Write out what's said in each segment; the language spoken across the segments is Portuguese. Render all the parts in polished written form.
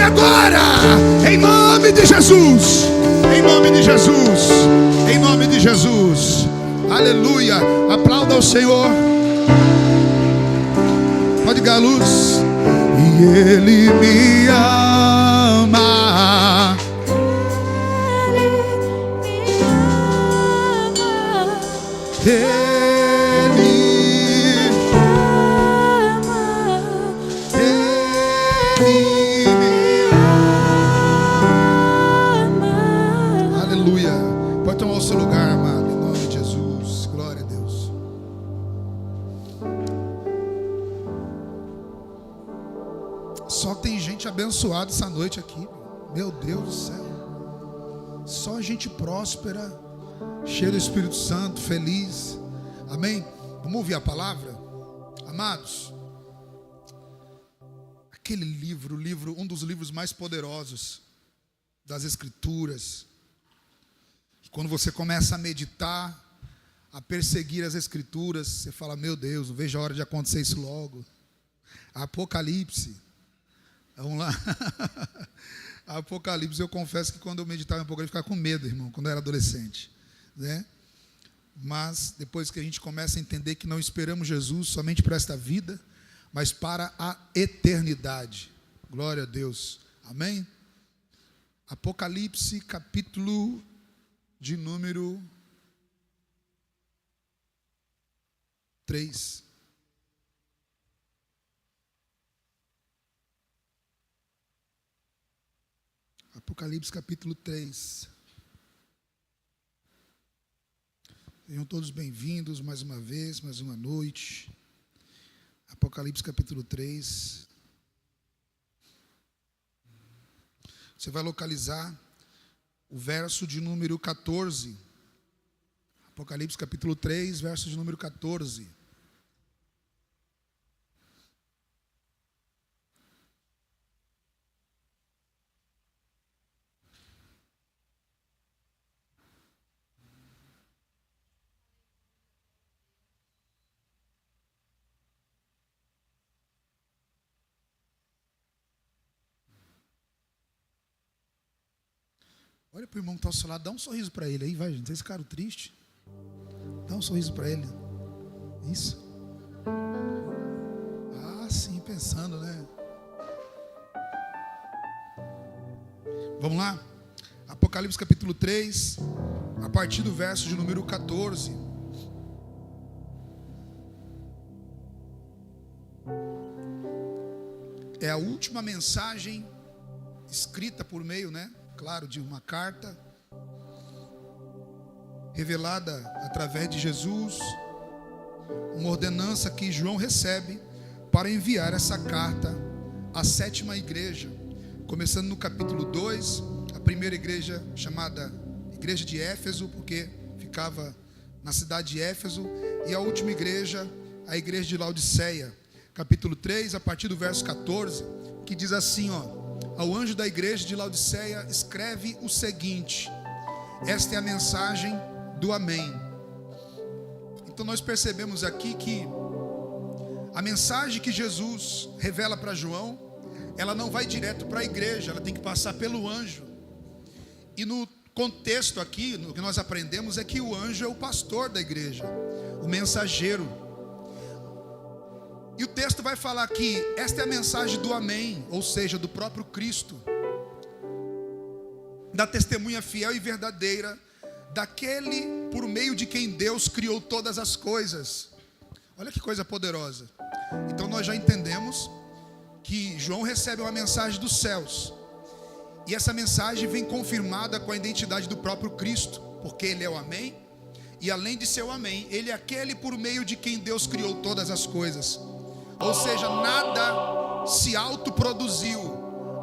agora, em nome de Jesus, em nome de Jesus, em nome de Jesus. Aleluia. Aplauda ao Senhor. Pode ligar a luz. E Ele me ama. Aleluia. Pode tomar o seu lugar, amado, em nome de Jesus. Glória a Deus. Só tem gente abençoada essa noite aqui. Meu Deus do céu. Só gente próspera, cheia do Espírito Santo, feliz. Amém? Vamos ouvir a palavra? Amados, aquele livro, um dos livros mais poderosos das Escrituras. Quando você começa a meditar, a perseguir as Escrituras, você fala, meu Deus, não vejo a hora de acontecer isso logo. Apocalipse. Vamos lá. Apocalipse, eu confesso que quando eu meditava em Apocalipse, eu ficava com medo, irmão, quando eu era adolescente, né? Mas depois que a gente começa a entender que não esperamos Jesus somente para esta vida, mas para a eternidade. Glória a Deus. Amém? Apocalipse, capítulo de número 3. Apocalipse, capítulo 3. Sejam todos bem-vindos mais uma vez, mais uma noite. Apocalipse, capítulo 3. Você vai localizar o verso de número 14. Apocalipse, capítulo 3, verso de número 14. Olha para o irmão que está ao seu lado, dá um sorriso para ele aí, vai, gente. Esse cara triste. Dá um sorriso para ele. Isso. Ah, sim, pensando, né? Vamos lá? Apocalipse capítulo 3, a partir do verso de número 14. É a última mensagem escrita por meio, né? Claro, de uma carta revelada através de Jesus, uma ordenança que João recebe para enviar essa carta à 7ª igreja, começando no capítulo 2, a primeira igreja chamada Igreja de Éfeso, porque ficava na cidade de Éfeso, e a última igreja, a igreja de Laodiceia, capítulo 3, a partir do verso 14, que diz assim, ó: ao anjo da igreja de Laodiceia escreve o seguinte: esta é a mensagem do Amém. Então nós percebemos aqui que a mensagem que Jesus revela para João, ela não vai direto para a igreja, ela tem que passar pelo anjo. E no contexto aqui, no que nós aprendemos é que o anjo é o pastor da igreja, o mensageiro. E o texto vai falar que esta é a mensagem do Amém, ou seja, do próprio Cristo, da testemunha fiel e verdadeira, daquele por meio de quem Deus criou todas as coisas. Olha que coisa poderosa. Então nós já entendemos que João recebe uma mensagem dos céus, e essa mensagem vem confirmada com a identidade do próprio Cristo, porque Ele é o Amém, e além de ser o Amém, Ele é aquele por meio de quem Deus criou todas as coisas. Ou seja, nada se autoproduziu,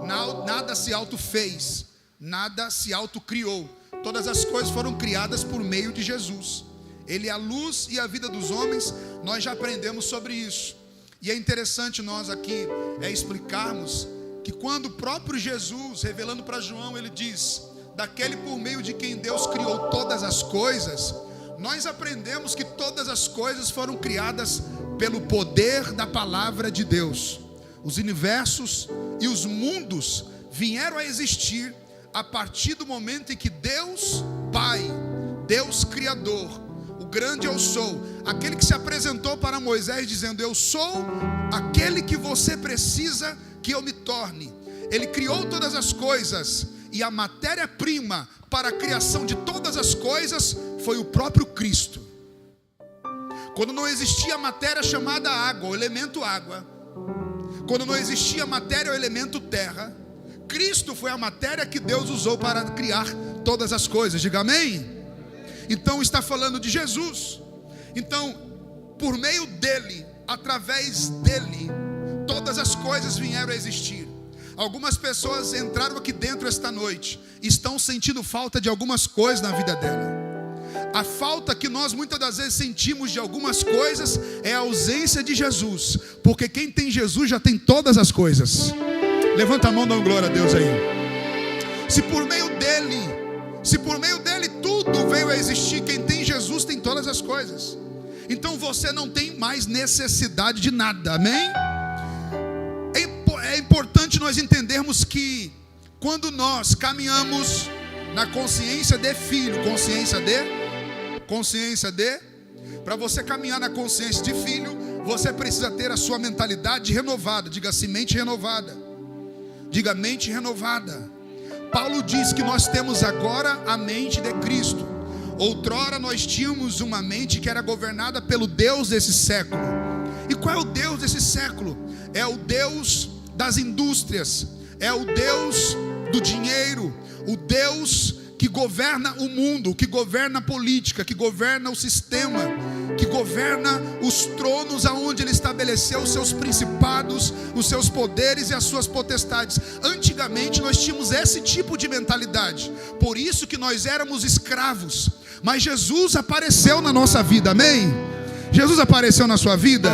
nada se autofez, nada se autocriou. Todas as coisas foram criadas por meio de Jesus. Ele é a luz e a vida dos homens. Nós já aprendemos sobre isso. E é interessante nós aqui explicarmos que quando o próprio Jesus, revelando para João, ele diz: daquele por meio de quem Deus criou todas as coisas, nós aprendemos que todas as coisas foram criadas pelo poder da palavra de Deus. Os universos e os mundos vieram a existir a partir do momento em que Deus Pai, Deus Criador, o grande eu sou, aquele que se apresentou para Moisés dizendo: eu sou aquele que você precisa que eu me torne. Ele criou todas as coisas, e a matéria-prima para a criação de todas as coisas foi o próprio Cristo. Quando não existia matéria chamada água, o elemento água, quando não existia matéria, o elemento terra, Cristo foi a matéria que Deus usou para criar todas as coisas. Diga amém? Então está falando de Jesus. Então, por meio dele, através dele, todas as coisas vieram a existir. Algumas pessoas entraram aqui dentro esta noite, estão sentindo falta de algumas coisas na vida dela. A falta que nós muitas das vezes sentimos de algumas coisas é a ausência de Jesus, porque quem tem Jesus já tem todas as coisas. Levanta a mão, dá glória a Deus aí. Se por meio dele tudo veio a existir, quem tem Jesus tem todas as coisas. Então você não tem mais necessidade de nada, amém? É importante nós entendermos que quando nós caminhamos na consciência de filho, para você caminhar na consciência de filho, você precisa ter a sua mentalidade renovada. Diga assim, mente renovada. Diga mente renovada. Paulo diz que nós temos agora a mente de Cristo. Outrora nós tínhamos uma mente que era governada pelo Deus desse século. E qual é o Deus desse século? É o Deus das indústrias, é o Deus do dinheiro, o Deus que governa o mundo, que governa a política, que governa o sistema, que governa os tronos aonde ele estabeleceu os seus principados, os seus poderes e as suas potestades. Antigamente nós tínhamos esse tipo de mentalidade, por isso que nós éramos escravos. Mas Jesus apareceu na nossa vida, amém? Jesus apareceu na sua vida?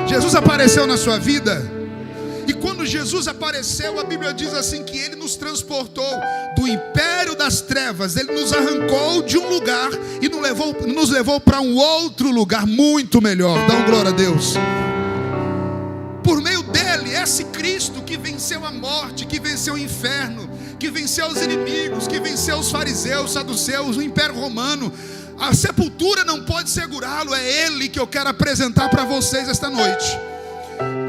Jesus apareceu na sua vida? E quando Jesus apareceu, a Bíblia diz assim que ele nos transportou do império das trevas, ele nos arrancou de um lugar e nos levou para um outro lugar muito melhor. Dá glória a Deus. Por meio dele, esse Cristo que venceu a morte, que venceu o inferno, que venceu os inimigos, que venceu os fariseus, saduceus, o império romano, a sepultura não pode segurá-lo. É ele que eu quero apresentar para vocês esta noite.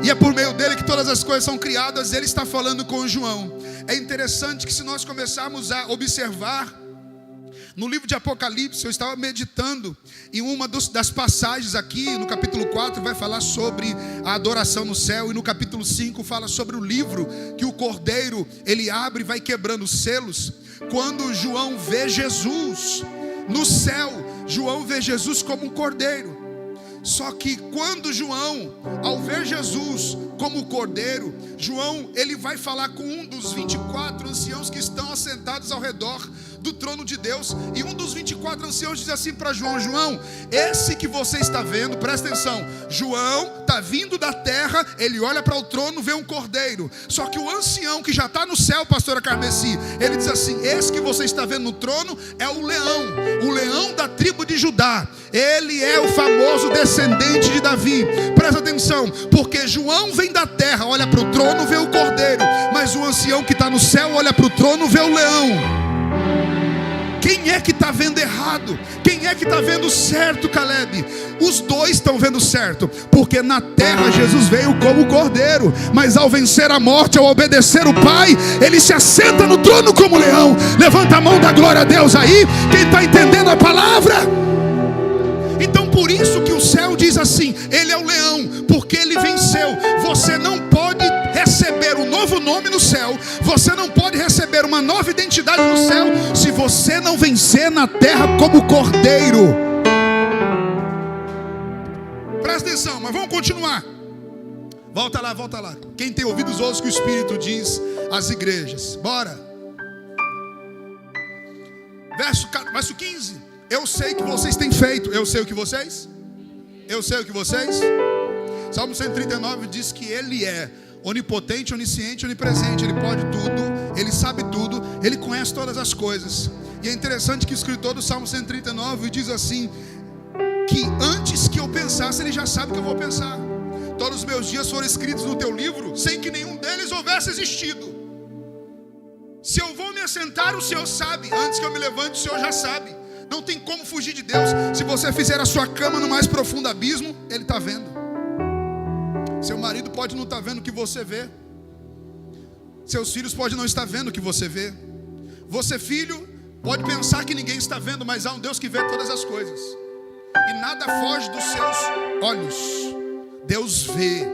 E é por meio dele que todas as coisas são criadas. Ele está falando com João. É interessante que se nós começarmos a observar no livro de Apocalipse, eu estava meditando em uma das passagens aqui, no capítulo 4 vai falar sobre a adoração no céu, e no capítulo 5 fala sobre o livro que o Cordeiro, ele abre e vai quebrando os selos. Quando João vê Jesus no céu, João vê Jesus como um cordeiro. Só que quando João, ao ver Jesus como cordeiro, João, ele vai falar com um dos 24 anciãos que estão assentados ao redor do trono de Deus. E um dos 24 anciãos diz assim para João: João, esse que você está vendo, presta atenção, João está vindo da terra, ele olha para o trono, vê um cordeiro. Só que o ancião que já está no céu, pastora Carmeci, ele diz assim: esse que você está vendo no trono é o leão da tribo de Judá. Ele é o famoso descendente de Davi. Presta atenção, porque João vem da terra, olha para o trono, vê o cordeiro, mas o ancião que está no céu olha para o trono, vê o leão. Quem é que está vendo errado? Quem é que está vendo certo, Caleb? Os dois estão vendo certo, porque na terra Jesus veio como cordeiro, mas ao vencer a morte, ao obedecer o Pai, ele se assenta no trono como leão. Levanta a mão, da glória a Deus aí, quem está entendendo a palavra? Então por isso que o céu diz assim: ele é o leão, porque ele venceu. Você não pode receber um novo nome no céu, você não pode receber uma nova identidade no céu, se você não vencer na terra como cordeiro. Presta atenção, mas vamos continuar. Volta lá. Quem tem ouvidos ouça o que o Espírito diz às igrejas. Bora. Verso 15. Eu sei que vocês têm feito. Eu sei o que vocês? Salmo 139 diz que ele é onipotente, onisciente, onipresente. Ele pode tudo, ele sabe tudo, ele conhece todas as coisas. E é interessante que o escritor do Salmo 139 diz assim: que antes que eu pensasse, ele já sabe o que eu vou pensar. Todos os meus dias foram escritos no teu livro, sem que nenhum deles houvesse existido. Se eu vou me assentar, o Senhor sabe. Antes que eu me levante, o Senhor já sabe. Não tem como fugir de Deus. Se você fizer a sua cama no mais profundo abismo, Ele está vendo. Seu marido pode não estar vendo o que você vê. Seus filhos podem não estar vendo o que você vê. Você, filho, pode pensar que ninguém está vendo, mas há um Deus que vê todas as coisas. E nada foge dos seus olhos. Deus vê.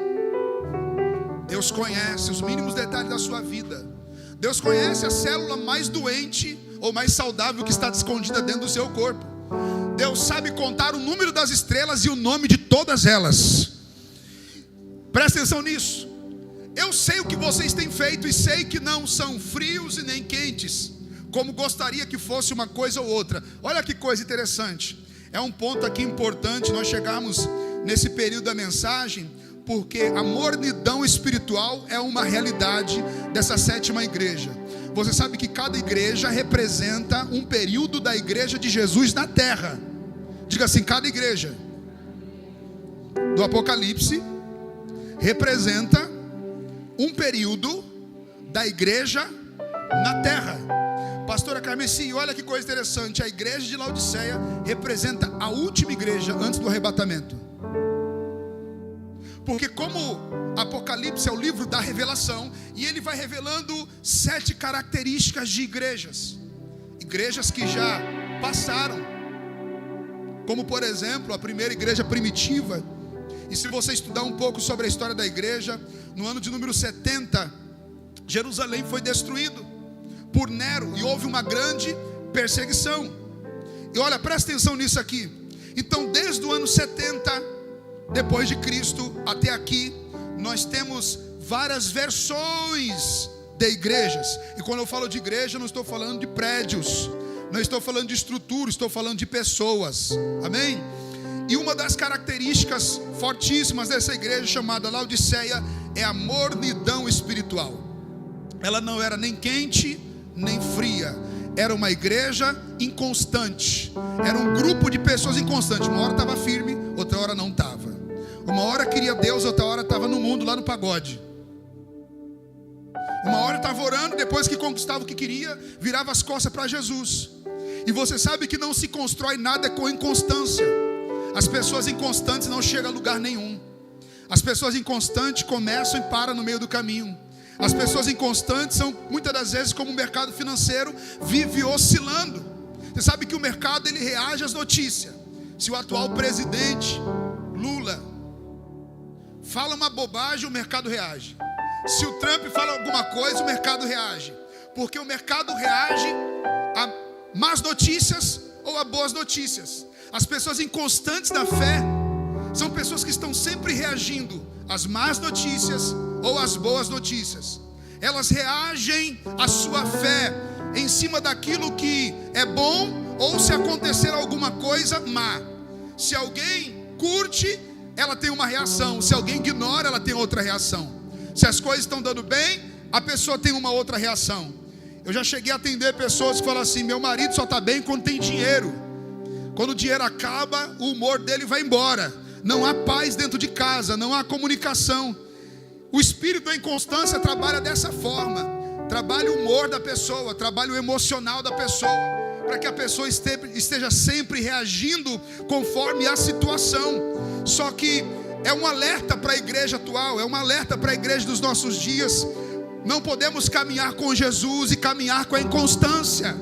Deus conhece os mínimos detalhes da sua vida. Deus conhece a célula mais doente ou mais saudável que está escondida dentro do seu corpo. Deus sabe contar o número das estrelas e o nome de todas elas. Presta atenção nisso. Eu sei o que vocês têm feito e sei que não são frios e nem quentes, como gostaria que fosse uma coisa ou outra. Olha que coisa interessante. É um ponto aqui importante nós chegarmos nesse período da mensagem, porque a mornidão espiritual é uma realidade dessa sétima igreja. Você sabe que cada igreja representa um período da igreja de Jesus na terra. Diga assim, cada igreja do Apocalipse representa um período da igreja na terra. Pastora Carmeci, olha que coisa interessante. A igreja de Laodiceia representa a última igreja antes do arrebatamento. Porque como Apocalipse é o livro da revelação, e ele vai revelando 7 características de igrejas. Igrejas que já passaram, como por exemplo a primeira igreja primitiva. E se você estudar um pouco sobre a história da igreja, no ano de número 70, Jerusalém foi destruído por Nero e houve uma grande perseguição. E olha, presta atenção nisso aqui. Então desde o ano 70 depois de Cristo até aqui, nós temos várias versões de igrejas. E quando eu falo de igreja, não estou falando de prédios, não estou falando de estrutura, estou falando de pessoas. Amém? E uma das características fortíssimas dessa igreja chamada Laodiceia é a mornidão espiritual. Ela não era nem quente nem fria. Era uma igreja inconstante. Era um grupo de pessoas inconstantes. Uma hora estava firme, outra hora não estava. Uma hora queria Deus, outra hora estava no mundo, lá no pagode. Uma hora estava orando, depois que conquistava o que queria, virava as costas para Jesus. E você sabe que não se constrói nada com inconstância. As pessoas inconstantes não chegam a lugar nenhum. As pessoas inconstantes começam e param no meio do caminho. As pessoas inconstantes são muitas das vezes como o mercado financeiro, vive oscilando. Você sabe que o mercado ele reage às notícias. Se o atual presidente Lula fala uma bobagem, o mercado reage. Se o Trump fala alguma coisa, o mercado reage. Porque o mercado reage a más notícias ou a boas notícias. As pessoas inconstantes na fé são pessoas que estão sempre reagindo às más notícias ou às boas notícias. Elas reagem à sua fé em cima daquilo que é bom ou se acontecer alguma coisa má. Se alguém curte, ela tem uma reação. Se alguém ignora, ela tem outra reação. Se as coisas estão dando bem, a pessoa tem uma outra reação. Eu já cheguei a atender pessoas que falam assim: meu marido só está bem quando tem dinheiro. Quando o dinheiro acaba, o humor dele vai embora. Não há paz dentro de casa, não há comunicação. O espírito da inconstância trabalha dessa forma. Trabalha o humor da pessoa, trabalha o emocional da pessoa, para que a pessoa esteja sempre reagindo conforme a situação. Só que é um alerta para a igreja atual, é um alerta para a igreja dos nossos dias. Não podemos caminhar com Jesus e caminhar com a inconstância.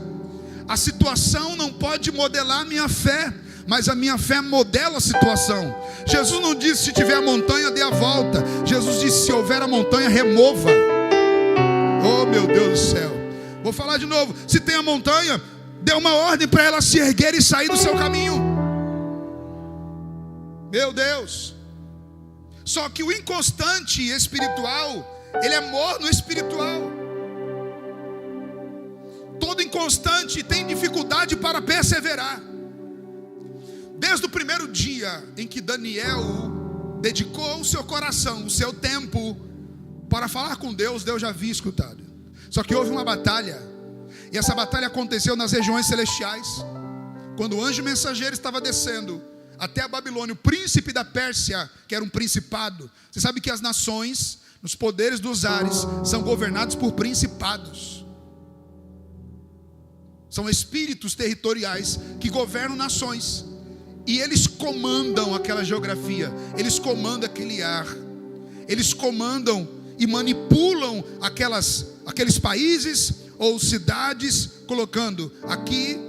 A situação não pode modelar a minha fé, mas a minha fé modela a situação. Jesus não disse: se tiver a montanha, dê a volta. Jesus disse: se houver a montanha, remova. Oh meu Deus do céu. Vou falar de novo: se tem a montanha, dê uma ordem para ela se erguer e sair do seu caminho. Meu Deus. Só que o inconstante espiritual, ele é morno espiritual. Todo inconstante tem dificuldade para perseverar. Desde o primeiro dia em que Daniel dedicou o seu coração, o seu tempo para falar com Deus, Deus já havia escutado. Só que houve uma batalha, e essa batalha aconteceu nas regiões celestiais, quando o anjo mensageiro estava descendo até a Babilônia, o príncipe da Pérsia, que era um principado. Você sabe que as nações, nos poderes dos ares, são governados por principados. São espíritos territoriais que governam nações. E eles comandam aquela geografia, eles comandam aquele ar, eles comandam e manipulam aqueles países ou cidades, colocando aqui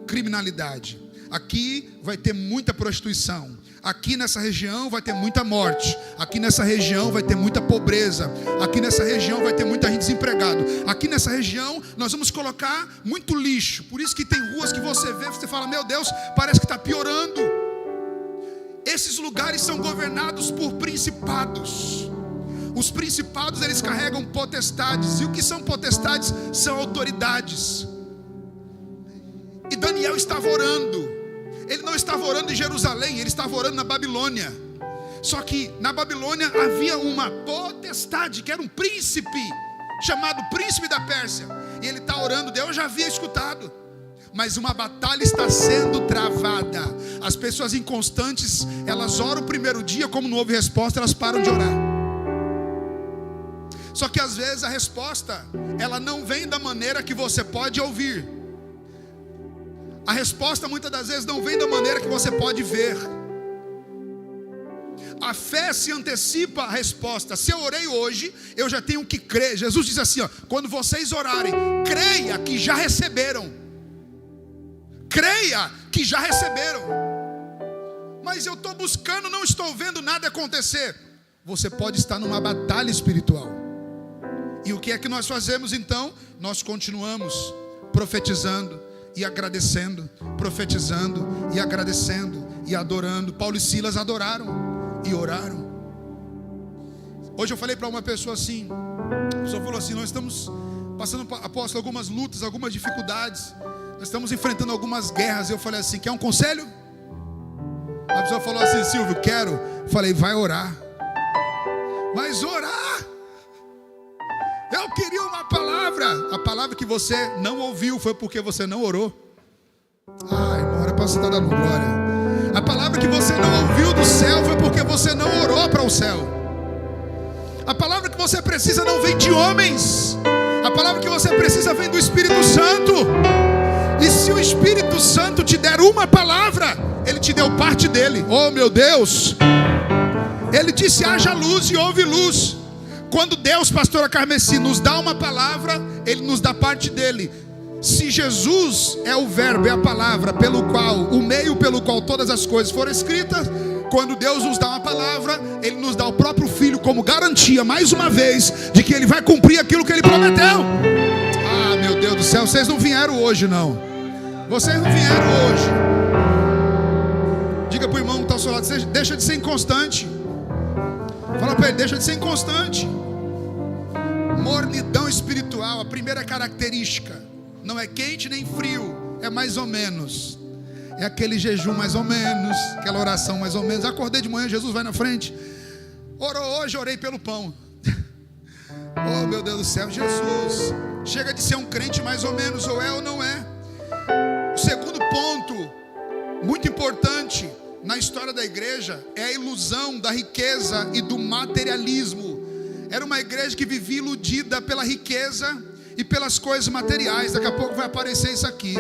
criminalidade, aqui vai ter muita prostituição, aqui nessa região vai ter muita morte, aqui nessa região vai ter muita pobreza, aqui nessa região vai ter muita gente desempregada, aqui nessa região nós vamos colocar muito lixo. Por isso que tem ruas que você vê, você fala, meu Deus, parece que está piorando. Esses lugares são governados por principados. Os principados, eles carregam potestades. E o que são potestades? São autoridades. E Daniel estava orando. Ele não estava orando em Jerusalém, ele estava orando na Babilônia. Só que na Babilônia havia uma potestade, que era um príncipe, chamado príncipe da Pérsia. E ele está orando, Deus já havia escutado. Mas uma batalha está sendo travada. As pessoas inconstantes, elas oram o primeiro dia, como não houve resposta, elas param de orar. Só que às vezes a resposta, ela não vem da maneira que você pode ouvir. A resposta muitas das vezes não vem da maneira que você pode ver. A fé se antecipa à resposta. Se eu orei hoje, eu já tenho que crer. Jesus diz assim, ó, quando vocês orarem, creia que já receberam. Creia que já receberam. Mas eu estou buscando, não estou vendo nada acontecer. Você pode estar numa batalha espiritual. E o que é que nós fazemos então? Nós continuamos profetizando e agradecendo, profetizando e agradecendo e adorando. Paulo e Silas adoraram e oraram. Hoje eu falei para uma pessoa assim, a pessoa falou assim, nós estamos passando, apóstolo, algumas lutas, algumas dificuldades, nós estamos enfrentando algumas guerras. Eu falei assim, quer um conselho? A pessoa falou assim, Silvio, quero. Eu falei, vai orar. Mas orar? Eu queria uma palavra. A palavra que você não ouviu foi porque você não orou. Ai, irmão, era para você estar dando glória. A palavra que você não ouviu do céu foi porque você não orou para o céu. A palavra que você precisa não vem de homens. A palavra que você precisa vem do Espírito Santo. E se o Espírito Santo te der uma palavra, ele te deu parte dele. Oh meu Deus. Ele disse, haja luz e houve luz. Quando Deus, pastora Carmeci, nos dá uma palavra, ele nos dá parte dele. Se Jesus é o verbo, é a palavra pelo qual, o meio pelo qual todas as coisas foram escritas, quando Deus nos dá uma palavra, ele nos dá o próprio Filho como garantia, mais uma vez, de que ele vai cumprir aquilo que ele prometeu. Ah, meu Deus do céu, vocês não vieram hoje não. Vocês não vieram hoje. Diga para o irmão que está ao seu lado, deixa de ser inconstante. Fala para ele, deixa de ser inconstante. Mornidão espiritual, a primeira característica, não é quente nem frio, é mais ou menos. É aquele jejum mais ou menos, aquela oração mais ou menos. Acordei de manhã, Jesus vai na frente. Orou hoje, orei pelo pão. Oh meu Deus do céu, Jesus. Chega de ser um crente mais ou menos, ou é ou não é. O segundo ponto, muito importante na história da igreja, é a ilusão da riqueza e do materialismo. Era uma igreja que vivia iludida pela riqueza e pelas coisas materiais. Daqui a pouco vai aparecer isso aqui.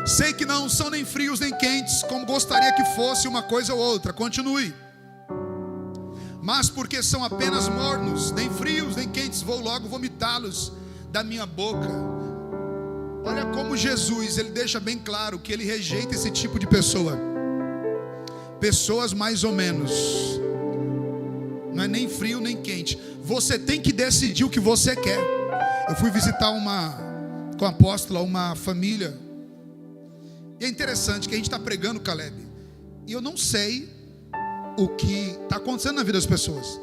Sei que não são nem frios nem quentes, como gostaria que fosse uma coisa ou outra. Continue. Mas porque são apenas mornos, nem frios nem quentes, vou logo vomitá-los da minha boca. Olha como Jesus, ele deixa bem claro que ele rejeita esse tipo de pessoa. Pessoas mais ou menos. Não é nem frio nem quente. Você tem que decidir o que você quer. Eu fui visitar com a apóstola uma família. E é interessante que a gente está pregando, Caleb, e eu não sei o que está acontecendo na vida das pessoas.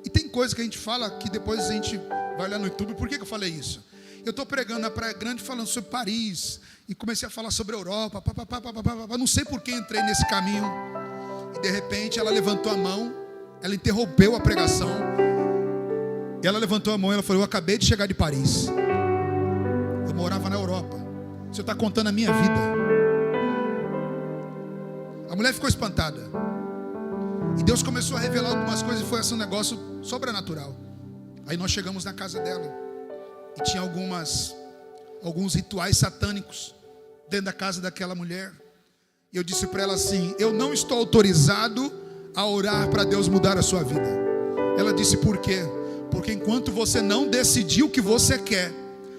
E tem coisa que a gente fala que depois a gente vai olhar no YouTube. Por que eu falei isso? Eu estou pregando na Praia Grande falando sobre Paris, e comecei a falar sobre a Europa, não sei por que entrei nesse caminho. E de repente ela levantou a mão, ela interrompeu a pregação, e ela levantou a mão e ela falou, eu acabei de chegar de Paris, eu morava na Europa, o senhor está contando a minha vida. A mulher ficou espantada, e Deus começou a revelar algumas coisas, e foi assim um negócio sobrenatural. Aí nós chegamos na casa dela, e tinha alguns rituais satânicos dentro da casa daquela mulher. E eu disse para ela assim: eu não estou autorizado a orar para Deus mudar a sua vida. Ela disse: por quê? Porque enquanto você não decidir o que você quer,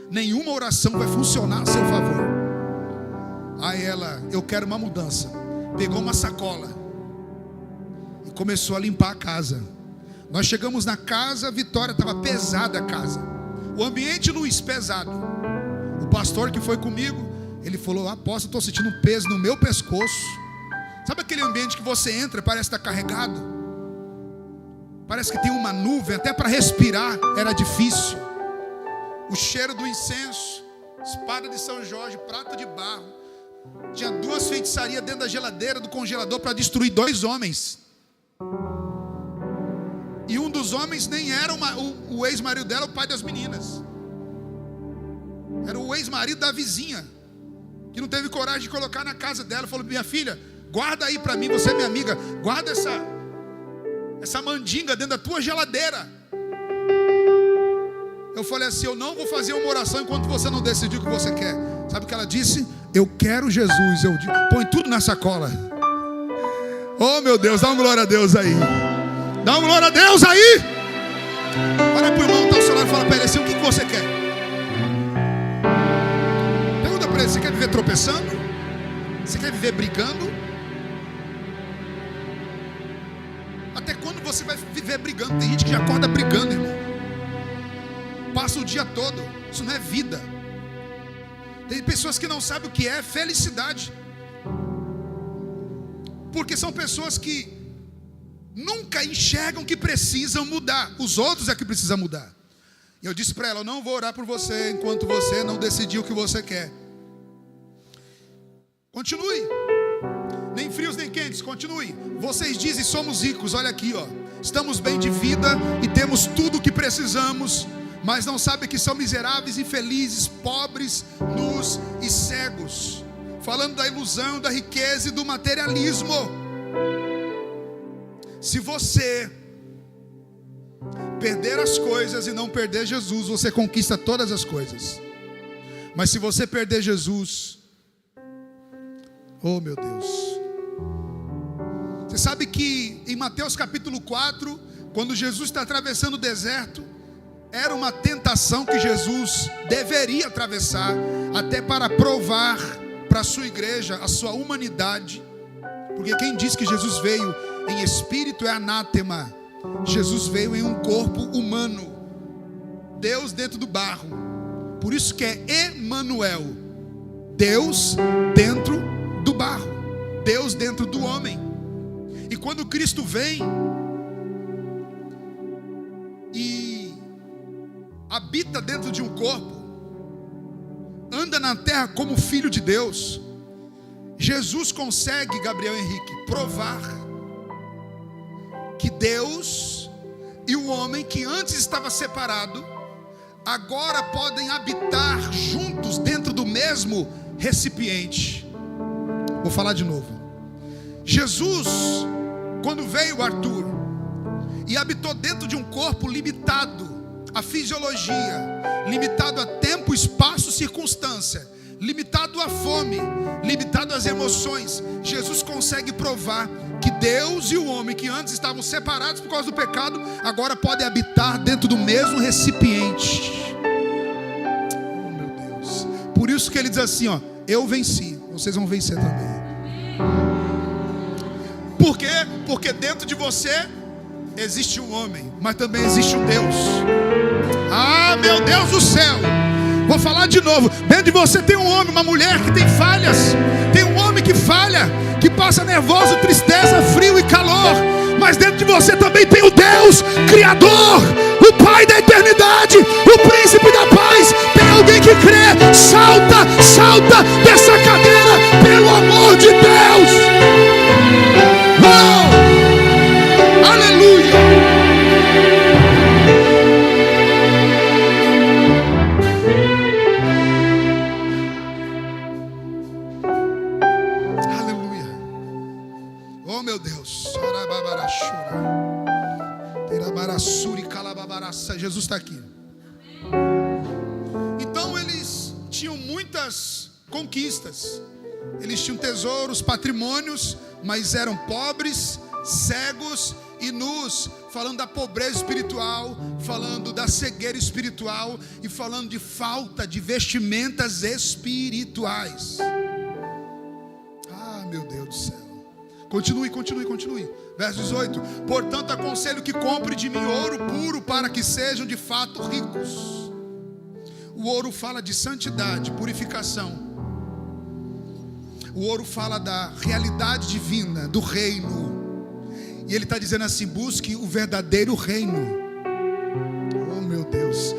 nenhuma oração vai funcionar a seu favor. Aí ela: eu quero uma mudança. Pegou uma sacola e começou a limpar a casa. Nós chegamos na casa, Vitória, estava pesada a casa, o ambiente Luiz, pesado. O pastor que foi comigo, ele falou: apóstolo, estou sentindo um peso no meu pescoço. Sabe aquele ambiente que você entra e parece estar carregado? Parece que tem uma nuvem, até para respirar era difícil. O cheiro do incenso, espada de São Jorge, prato de barro. Tinha 2 feitiçarias dentro da geladeira do congelador para destruir 2 homens. E um dos homens nem era o ex-marido dela, o pai das meninas. Era o ex-marido da vizinha, que não teve coragem de colocar na casa dela. Falou: minha filha, guarda aí para mim, você é minha amiga, guarda essa mandinga dentro da tua geladeira. Eu falei assim: eu não vou fazer uma oração enquanto você não decidir o que você quer. Sabe o que ela disse? Eu quero Jesus. Eu digo: põe tudo na sacola. Oh meu Deus, dá uma glória a Deus aí. Dá uma glória a Deus aí. Olha para o irmão que está ao seu lado e fala para ele assim: o que você quer? Pergunta para ele: você quer viver tropeçando? Você quer viver brigando? Até quando você vai viver brigando? Tem gente que já acorda brigando, irmão. Passa o dia todo. Isso não é vida. Tem pessoas que não sabem o que é felicidade, porque são pessoas que nunca enxergam que precisam mudar. Os outros é que precisam mudar. E eu disse para ela: eu não vou orar por você enquanto você não decidir o que você quer. Continue. Nem frios nem quentes, continue. Vocês dizem: somos ricos, olha aqui, ó. Estamos bem de vida e temos tudo o que precisamos, mas não sabem que são miseráveis, infelizes, pobres, nus e cegos. Falando da ilusão, da riqueza e do materialismo. Se você perder as coisas e não perder Jesus, você conquista todas as coisas. Mas se você perder Jesus, oh meu Deus. Você sabe que em Mateus capítulo 4, quando Jesus está atravessando o deserto, era uma tentação que Jesus deveria atravessar, até para provar para a sua igreja a sua humanidade. Porque quem diz que Jesus veio em espírito é anátema. Jesus veio em um corpo humano, Deus dentro do barro. Por isso que é Emanuel, Deus dentro do barro, Deus dentro do homem. E quando Cristo vem e habita dentro de um corpo, anda na terra como filho de Deus, Jesus consegue, Gabriel Henrique, provar que Deus e o homem que antes estava separado, agora podem habitar juntos dentro do mesmo recipiente. Vou falar de novo. Jesus, quando veio, Arthur, e habitou dentro de um corpo limitado à fisiologia, limitado a tempo, espaço, circunstância, limitado à fome, limitado às emoções, Jesus consegue provar que Deus e o homem que antes estavam separados por causa do pecado, agora podem habitar dentro do mesmo recipiente. Oh meu Deus. Por isso que ele diz assim, ó: eu venci, vocês vão vencer também. Por quê? Porque dentro de você existe um homem, mas também existe um Deus. Ah, meu Deus do céu. Vou falar de novo. Dentro de você tem um homem, uma mulher que tem falhas. Tem um homem que falha, que passa nervoso, tristeza, frio e calor. Mas dentro de você também tem o Deus Criador, o Pai da eternidade, o Príncipe da paz. Tem alguém que crê? Salta, salta dessa cadeira, pelo amor de Deus. Oh! Aleluia! Oh meu Deus, Jesus está aqui. Então eles tinham muitas conquistas, eles tinham tesouros, patrimônios, mas eram pobres, cegos e nus, falando da pobreza espiritual, falando da cegueira espiritual e falando de falta de vestimentas espirituais. Ah, meu Deus do céu. Continue. Verso 18: portanto aconselho que compre de mim ouro puro, para que sejam de fato ricos. O ouro fala de santidade, purificação. O ouro fala da realidade divina, do reino. E ele está dizendo assim: busque o verdadeiro reino. Oh meu Deus,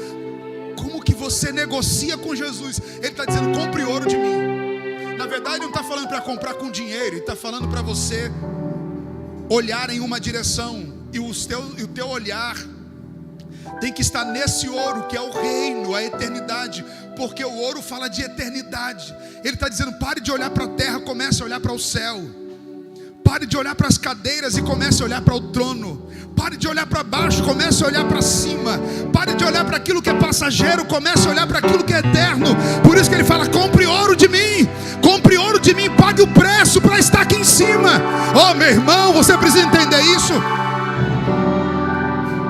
como que você negocia com Jesus? Ele está dizendo: compre ouro de mim. Na verdade ele não está falando para comprar com dinheiro, ele está falando para você olhar em uma direção, e o teu olhar tem que estar nesse ouro que é o reino, a eternidade, porque o ouro fala de eternidade. Ele está dizendo: pare de olhar para a terra, comece a olhar para o céu. Pare de olhar para as cadeiras e comece a olhar para o trono. Pare de olhar para baixo, comece a olhar para cima. Pare de olhar para aquilo que é passageiro, comece a olhar para aquilo que é eterno. Por isso que ele fala: compre ouro de mim. Compre ouro de mim, pague o preço para estar aqui em cima. Oh meu irmão, você precisa entender isso.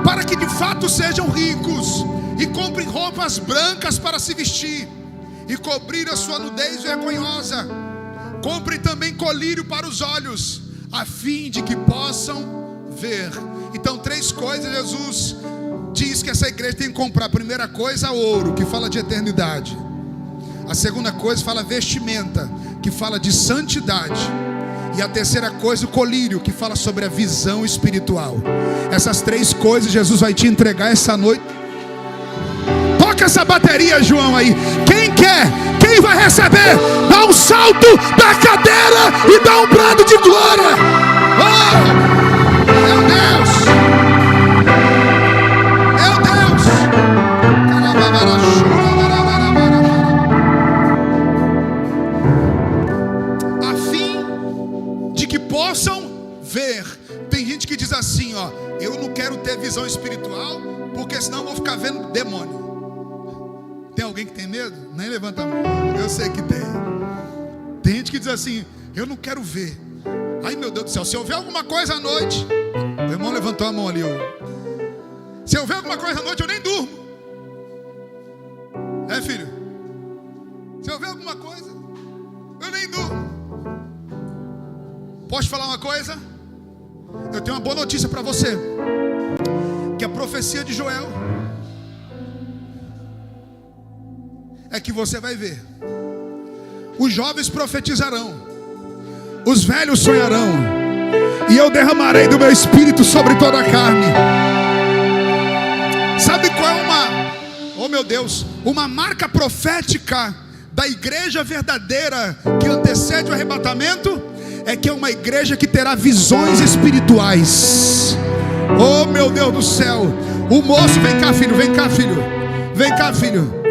Para que de fato sejam ricos, e comprem roupas brancas para se vestir, e cobrir a sua nudez vergonhosa. Compre também colírio para os olhos, a fim de que possam ver. Então 3 coisas Jesus diz que essa igreja tem que comprar. A primeira coisa, ouro, que fala de eternidade. A segunda coisa fala vestimenta, que fala de santidade. E a terceira coisa, o colírio, que fala sobre a visão espiritual. Essas 3 coisas Jesus vai te entregar essa noite. Toca essa bateria, João, aí. Quem quer? Quem vai receber? Dá um salto da cadeira e dá um brado de glória. Oh, meu Deus! Meu Deus! A fim de que possam ver. Tem gente que diz assim, ó: eu não quero ter visão espiritual, porque senão eu vou ficar vendo demônio. Tem alguém que tem medo? Nem levanta a mão. Eu sei que tem. Tem gente que diz assim: eu não quero ver. Ai meu Deus do céu, se eu ver alguma coisa à noite. O irmão levantou a mão ali, ó. Se eu ver alguma coisa à noite, eu nem durmo. É, filho? Se eu ver alguma coisa, eu nem durmo. Posso falar uma coisa? Eu tenho uma boa notícia para você. Que a profecia de Joel é que você vai ver. Os jovens profetizarão, os velhos sonharão, e eu derramarei do meu espírito sobre toda a carne. Sabe qual é oh meu Deus, uma marca profética da igreja verdadeira que antecede o arrebatamento? É que é uma igreja que terá visões espirituais. Oh meu Deus do céu. O moço, vem cá filho, vem cá filho, vem cá filho.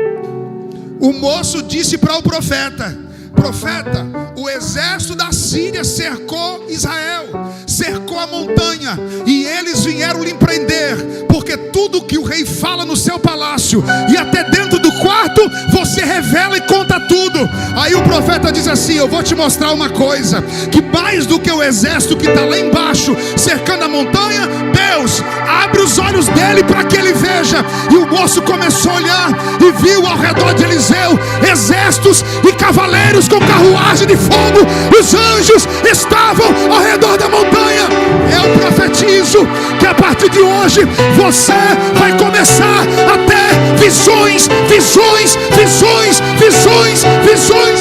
O moço disse para o profeta: profeta, o exército da Síria cercou Israel, cercou a montanha, e eles vieram lhe prender, porque tudo que o rei fala no seu palácio e até dentro do quarto, você revela e conta tudo. Aí o profeta diz assim: eu vou te mostrar uma coisa, que mais do que o exército que está lá embaixo cercando a montanha, Deus abre os olhos dele para que ele veja. E o moço começou a olhar e viu ao redor de Eliseu exércitos e cavaleiros com carruagem de fogo. Os anjos estavam ao redor da montanha. Eu profetizo que a partir de hoje você vai começar a ter visões, visões, visões, visões, visões.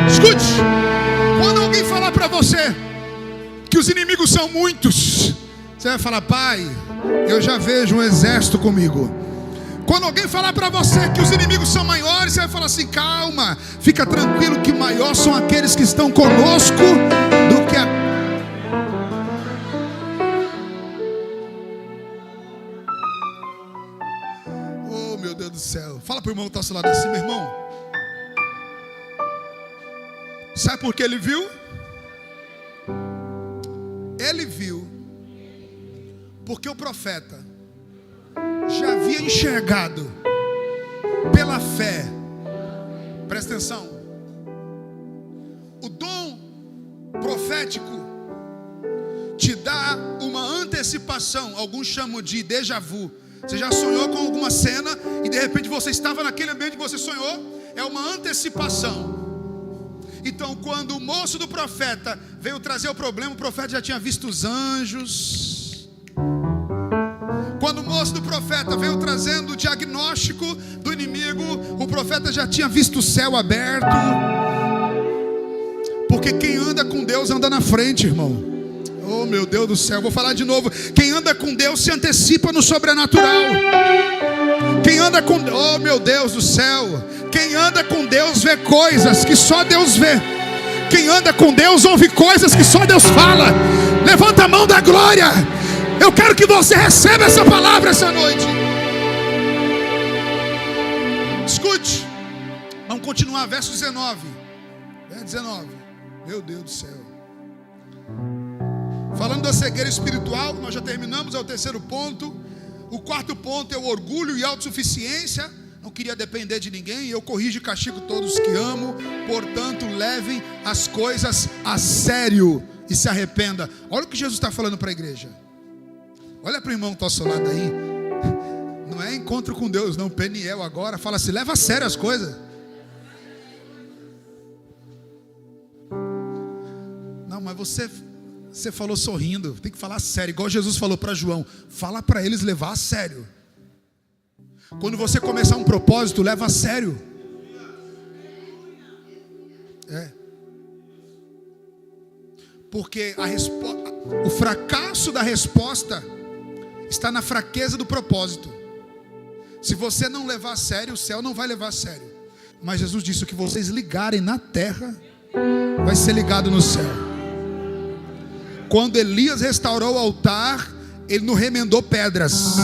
Escute, quando alguém falar para você que os inimigos são muitos, você vai falar: pai, eu já vejo um exército comigo. Quando alguém falar para você que os inimigos são maiores, você vai falar assim: calma, fica tranquilo, que maior são aqueles que estão conosco do que a... Oh meu Deus do céu. Fala para o irmão que está ao seu lado assim: meu irmão, sabe por que ele viu? ele viu, porque o profeta já havia enxergado pela fé. Presta atenção. O dom profético te dá uma antecipação. Alguns chamam de déjà vu. Você já sonhou com alguma cena e de repente você estava naquele ambiente que você sonhou? É uma antecipação. Então, quando o moço do profeta veio trazer o problema, o profeta já tinha visto os anjos. Quando o moço do profeta veio trazendo o diagnóstico do inimigo, o profeta já tinha visto o céu aberto. Porque quem anda com Deus anda na frente, irmão. Oh, meu Deus do céu, vou falar de novo. Quem anda com Deus se antecipa no sobrenatural. Quem anda com... Oh, meu Deus do céu. Quem anda com Deus vê coisas que só Deus vê. Quem anda com Deus ouve coisas que só Deus fala. Levanta a mão da glória. Eu quero que você receba essa palavra essa noite. Escute. Vamos continuar, verso 19. Verso 19. Meu Deus do céu. Falando da cegueira espiritual, nós já terminamos, é o terceiro ponto. O quarto ponto é o orgulho e autossuficiência. Não queria depender de ninguém. Eu corrijo e castigo todos que amo. Portanto, levem as coisas a sério e se arrependa. Olha o que Jesus está falando para a igreja. Olha para o irmão que está ao seu lado aí. Não é encontro com Deus, não. Peniel agora. Fala assim, leva a sério as coisas. Não, mas você falou sorrindo. Tem que falar sério. Igual Jesus falou para João. Fala para eles levar a sério. Quando você começar um propósito, leva a sério. Porque o fracasso da resposta está na fraqueza do propósito. Se você não levar a sério, o céu não vai levar a sério. Mas Jesus disse: o que vocês ligarem na terra vai ser ligado no céu. Quando Elias restaurou o altar, ele não remendou pedras.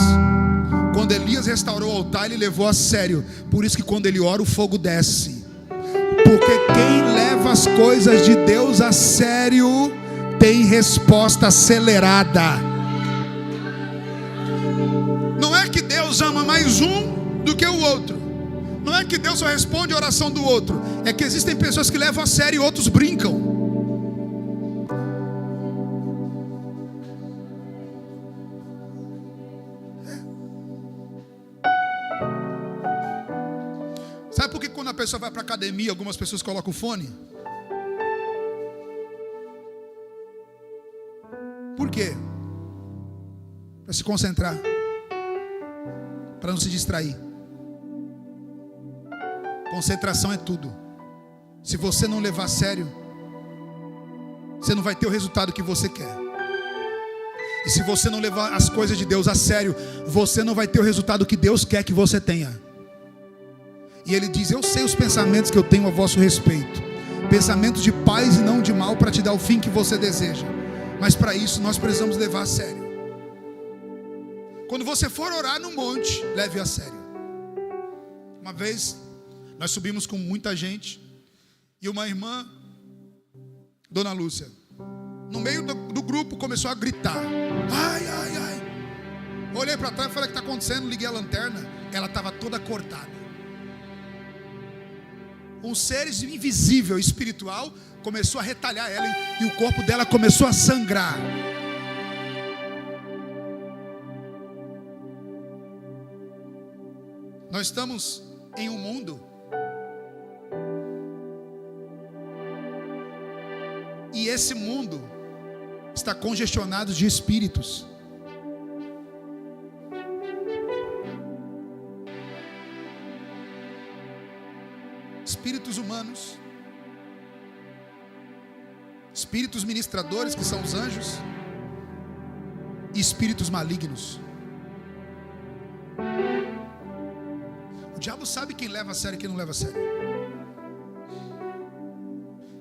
Quando Elias restaurou o altar, ele levou a sério. Por isso que quando ele ora, o fogo desce. Porque quem leva as coisas de Deus a sério tem resposta acelerada. Não é que Deus ama mais um do que o outro. Não é que Deus só responde a oração do outro. É que existem pessoas que levam a sério e outros brincam. Sabe por que quando a pessoa vai para a academia, algumas pessoas colocam o fone? Por quê? Para se concentrar, para não se distrair. Concentração é tudo. Se você não levar a sério, você não vai ter o resultado que você quer. E se você não levar as coisas de Deus a sério, você não vai ter o resultado que Deus quer que você tenha. E ele diz: eu sei os pensamentos que eu tenho a vosso respeito, pensamentos de paz e não de mal, para te dar o fim que você deseja. Mas para isso nós precisamos levar a sério. Quando você for orar no monte, leve a sério. Uma vez nós subimos com muita gente, e uma irmã, Dona Lúcia, no meio do grupo começou a gritar: ai, ai, ai. Olhei para trás e falei: o que está acontecendo? Liguei a lanterna. Ela estava toda cortada. Um ser invisível, espiritual, começou a retalhar ela, e o corpo dela começou a sangrar. Nós estamos em um mundo e esse mundo está congestionado de espíritos. Espíritos humanos, espíritos ministradores, que são os anjos, e espíritos malignos. O diabo sabe quem leva a sério e quem não leva a sério.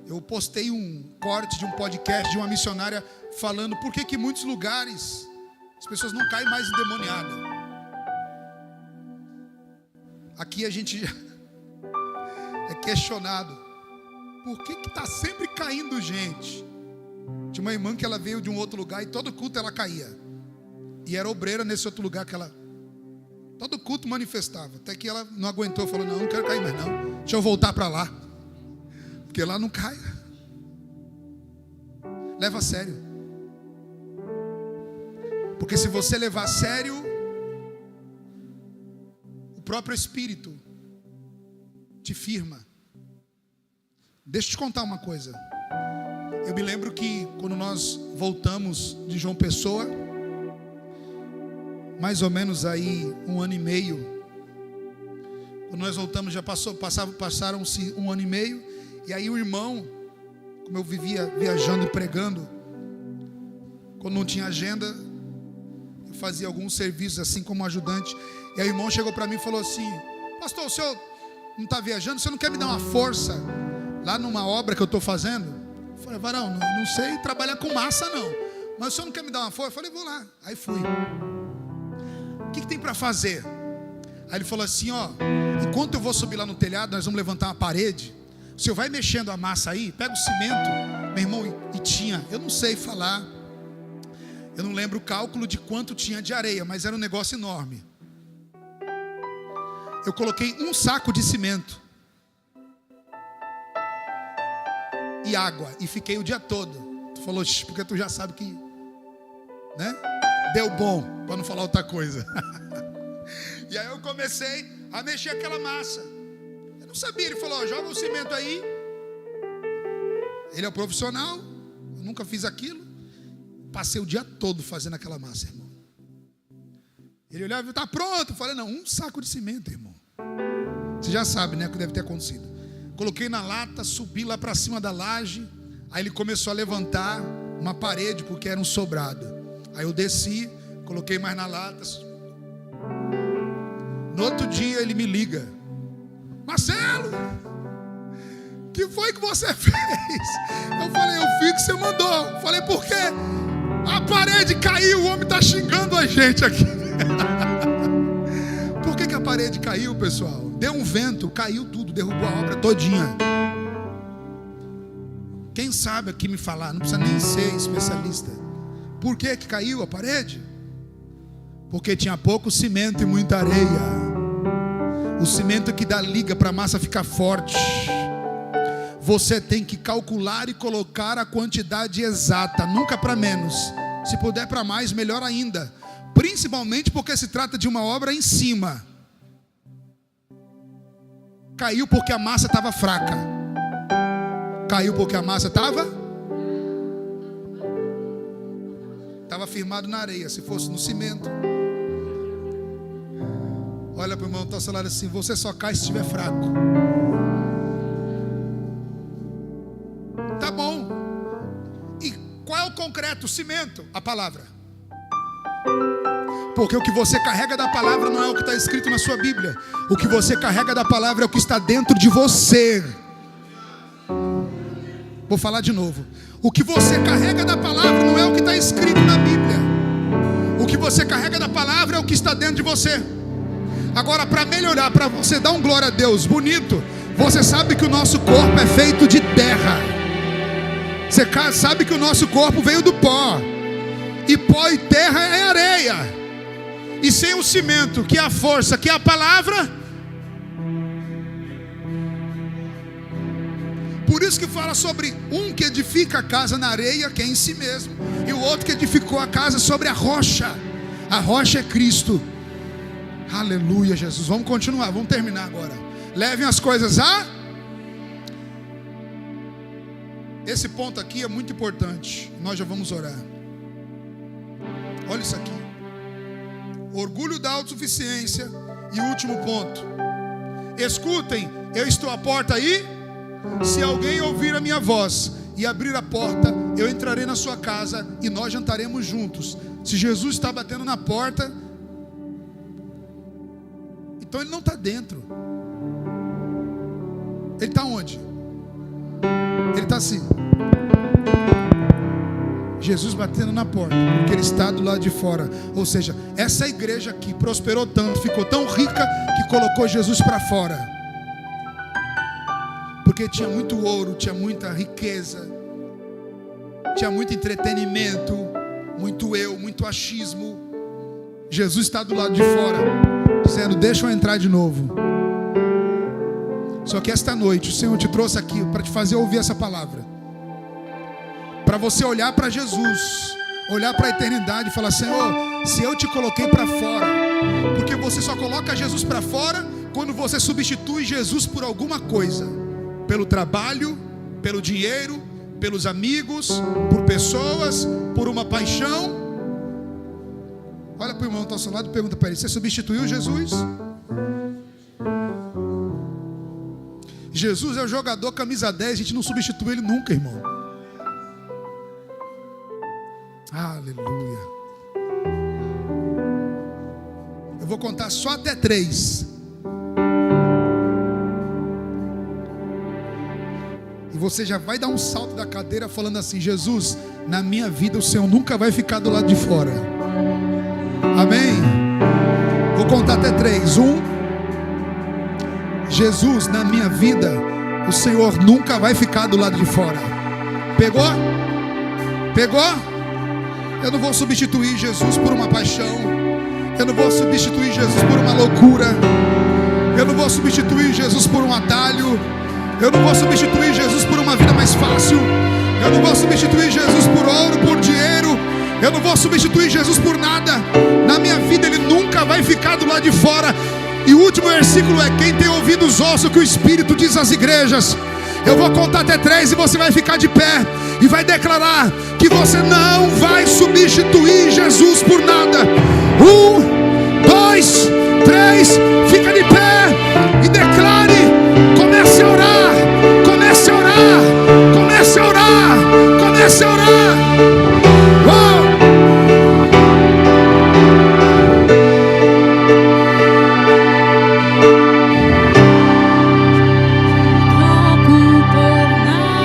Eu postei um corte de um podcast de uma missionária falando por que em muitos lugares as pessoas não caem mais endemoniadas. Aqui a gente é questionado: por que está sempre caindo gente? Tinha uma irmã que ela veio de um outro lugar e todo culto ela caía. E era obreira nesse outro lugar que ela... Todo culto manifestava. Até que ela não aguentou, falou, não quero cair mais não. Deixa eu voltar para lá. Porque lá não cai. Leva a sério. Porque se você levar a sério, o próprio Espírito te firma. Deixa eu te contar uma coisa. Eu me lembro que quando nós voltamos de João Pessoa, mais ou menos aí 1 ano e meio. Quando nós voltamos já passaram-se 1 ano e meio. E aí o irmão, como eu vivia viajando e pregando, quando não tinha agenda, eu fazia alguns serviços assim como ajudante. E aí o irmão chegou para mim e falou assim: pastor, o senhor não está viajando? O senhor não quer me dar uma força lá numa obra que eu estou fazendo? Eu falei, varão, não sei trabalhar com massa não, mas o senhor não quer me dar uma força? Eu falei, vou lá. Aí fui. O que tem para fazer? Aí ele falou assim, ó, enquanto eu vou subir lá no telhado, nós vamos levantar uma parede. O senhor vai mexendo a massa aí, pega o cimento, meu irmão, e tinha, eu não sei falar, eu não lembro o cálculo de quanto tinha de areia, mas era um negócio enorme. Eu coloquei um saco de cimento e água, e fiquei o dia todo. Tu falou, porque tu já sabe que, né? Deu bom, para não falar outra coisa. E aí eu comecei a mexer aquela massa. Eu não sabia, ele falou, joga o cimento aí. Ele é o profissional, eu nunca fiz aquilo. Passei o dia todo fazendo aquela massa, irmão. Ele olhava e tá pronto. Eu falei, não, um saco de cimento, irmão. Você já sabe, né, o que deve ter acontecido. Coloquei na lata, subi lá para cima da laje. Aí ele começou a levantar uma parede, porque era um sobrado. Aí eu desci, coloquei mais na lata. No outro dia ele me liga: Marcelo, o que foi que você fez? Eu falei, eu fiz o que você mandou. Eu falei, por quê? A parede caiu, o homem está xingando a gente aqui. Por que a parede caiu, pessoal? Deu um vento, caiu tudo, derrubou a obra todinha. Quem sabe aqui me falar, não precisa nem ser especialista. Por que caiu a parede? Porque tinha pouco cimento e muita areia. O cimento que dá liga para a massa ficar forte. Você tem que calcular e colocar a quantidade exata, nunca para menos. Se puder para mais, melhor ainda. Principalmente porque se trata de uma obra em cima. Caiu porque a massa estava fraca. Caiu porque a massa estava firmado na areia. Se fosse no cimento, olha para o irmão que está ao seu lado assim: você só cai se estiver fraco. Tá bom. E qual é o concreto? O cimento, a palavra. Porque o que você carrega da palavra não é o que está escrito na sua Bíblia. O que você carrega da palavra é o que está dentro de você. Vou falar de novo. O que você carrega da palavra não é o que está escrito na Bíblia. O que você carrega da palavra é o que está dentro de você. Agora, para melhorar, para você dar um glória a Deus bonito, você sabe que o nosso corpo é feito de terra. Você sabe que o nosso corpo veio do pó. E pó e terra é areia. E sem o cimento, que é a força, que é a palavra. Por isso que fala sobre um que edifica a casa na areia, que é em si mesmo, e o outro que edificou a casa sobre a rocha. A rocha é Cristo. Aleluia, Jesus. Vamos continuar, vamos terminar agora. Levem as coisas a... Esse ponto aqui é muito importante. Nós já vamos orar. Olha isso aqui. Orgulho da autossuficiência. E último ponto. Escutem, eu estou à porta aí. Se alguém ouvir a minha voz e abrir a porta, eu entrarei na sua casa e nós jantaremos juntos. Se Jesus está batendo na porta, então ele não está dentro. Ele está onde? Ele está assim. Jesus batendo na porta, porque ele está do lado de fora. Ou seja, essa igreja aqui prosperou tanto, ficou tão rica, que colocou Jesus para fora. Porque tinha muito ouro, tinha muita riqueza. tinha muito entretenimento, muito eu, muito achismo. Jesus está do lado de fora, dizendo: deixa eu entrar de novo. Só que esta noite o Senhor te trouxe aqui para te fazer ouvir essa palavra, para você olhar para Jesus, olhar para a eternidade e falar: Senhor, se eu te coloquei para fora, porque você só coloca Jesus para fora quando você substitui Jesus por alguma coisa, pelo trabalho, pelo dinheiro, pelos amigos, por pessoas, por uma paixão. Olha para o irmão que está ao seu lado e pergunta para ele: você substituiu Jesus? Jesus é o jogador camisa 10, a gente não substitui ele nunca, irmão. Aleluia. Eu vou contar só até 3. E você já vai dar um salto da cadeira falando assim: Jesus, na minha vida o Senhor nunca vai ficar do lado de fora. Amém? Vou contar até 3. 1. Jesus, na minha vida o Senhor nunca vai ficar do lado de fora. Pegou? Pegou? Eu não vou substituir Jesus por uma paixão. Eu não vou substituir Jesus por uma loucura. Eu não vou substituir Jesus por um atalho. Eu não vou substituir Jesus por uma vida mais fácil. Eu não vou substituir Jesus por ouro, por dinheiro. Eu não vou substituir Jesus por nada. Na minha vida Ele nunca vai ficar do lado de fora. E o último versículo é: quem tem ouvidos ouça o que o Espírito diz às igrejas. Eu vou contar até 3 e você vai ficar de pé e vai declarar que você não vai substituir Jesus por nada. 1, 2, 3, fica de pé e declare. Comece a orar, comece a orar, comece a orar, comece a orar. Oh!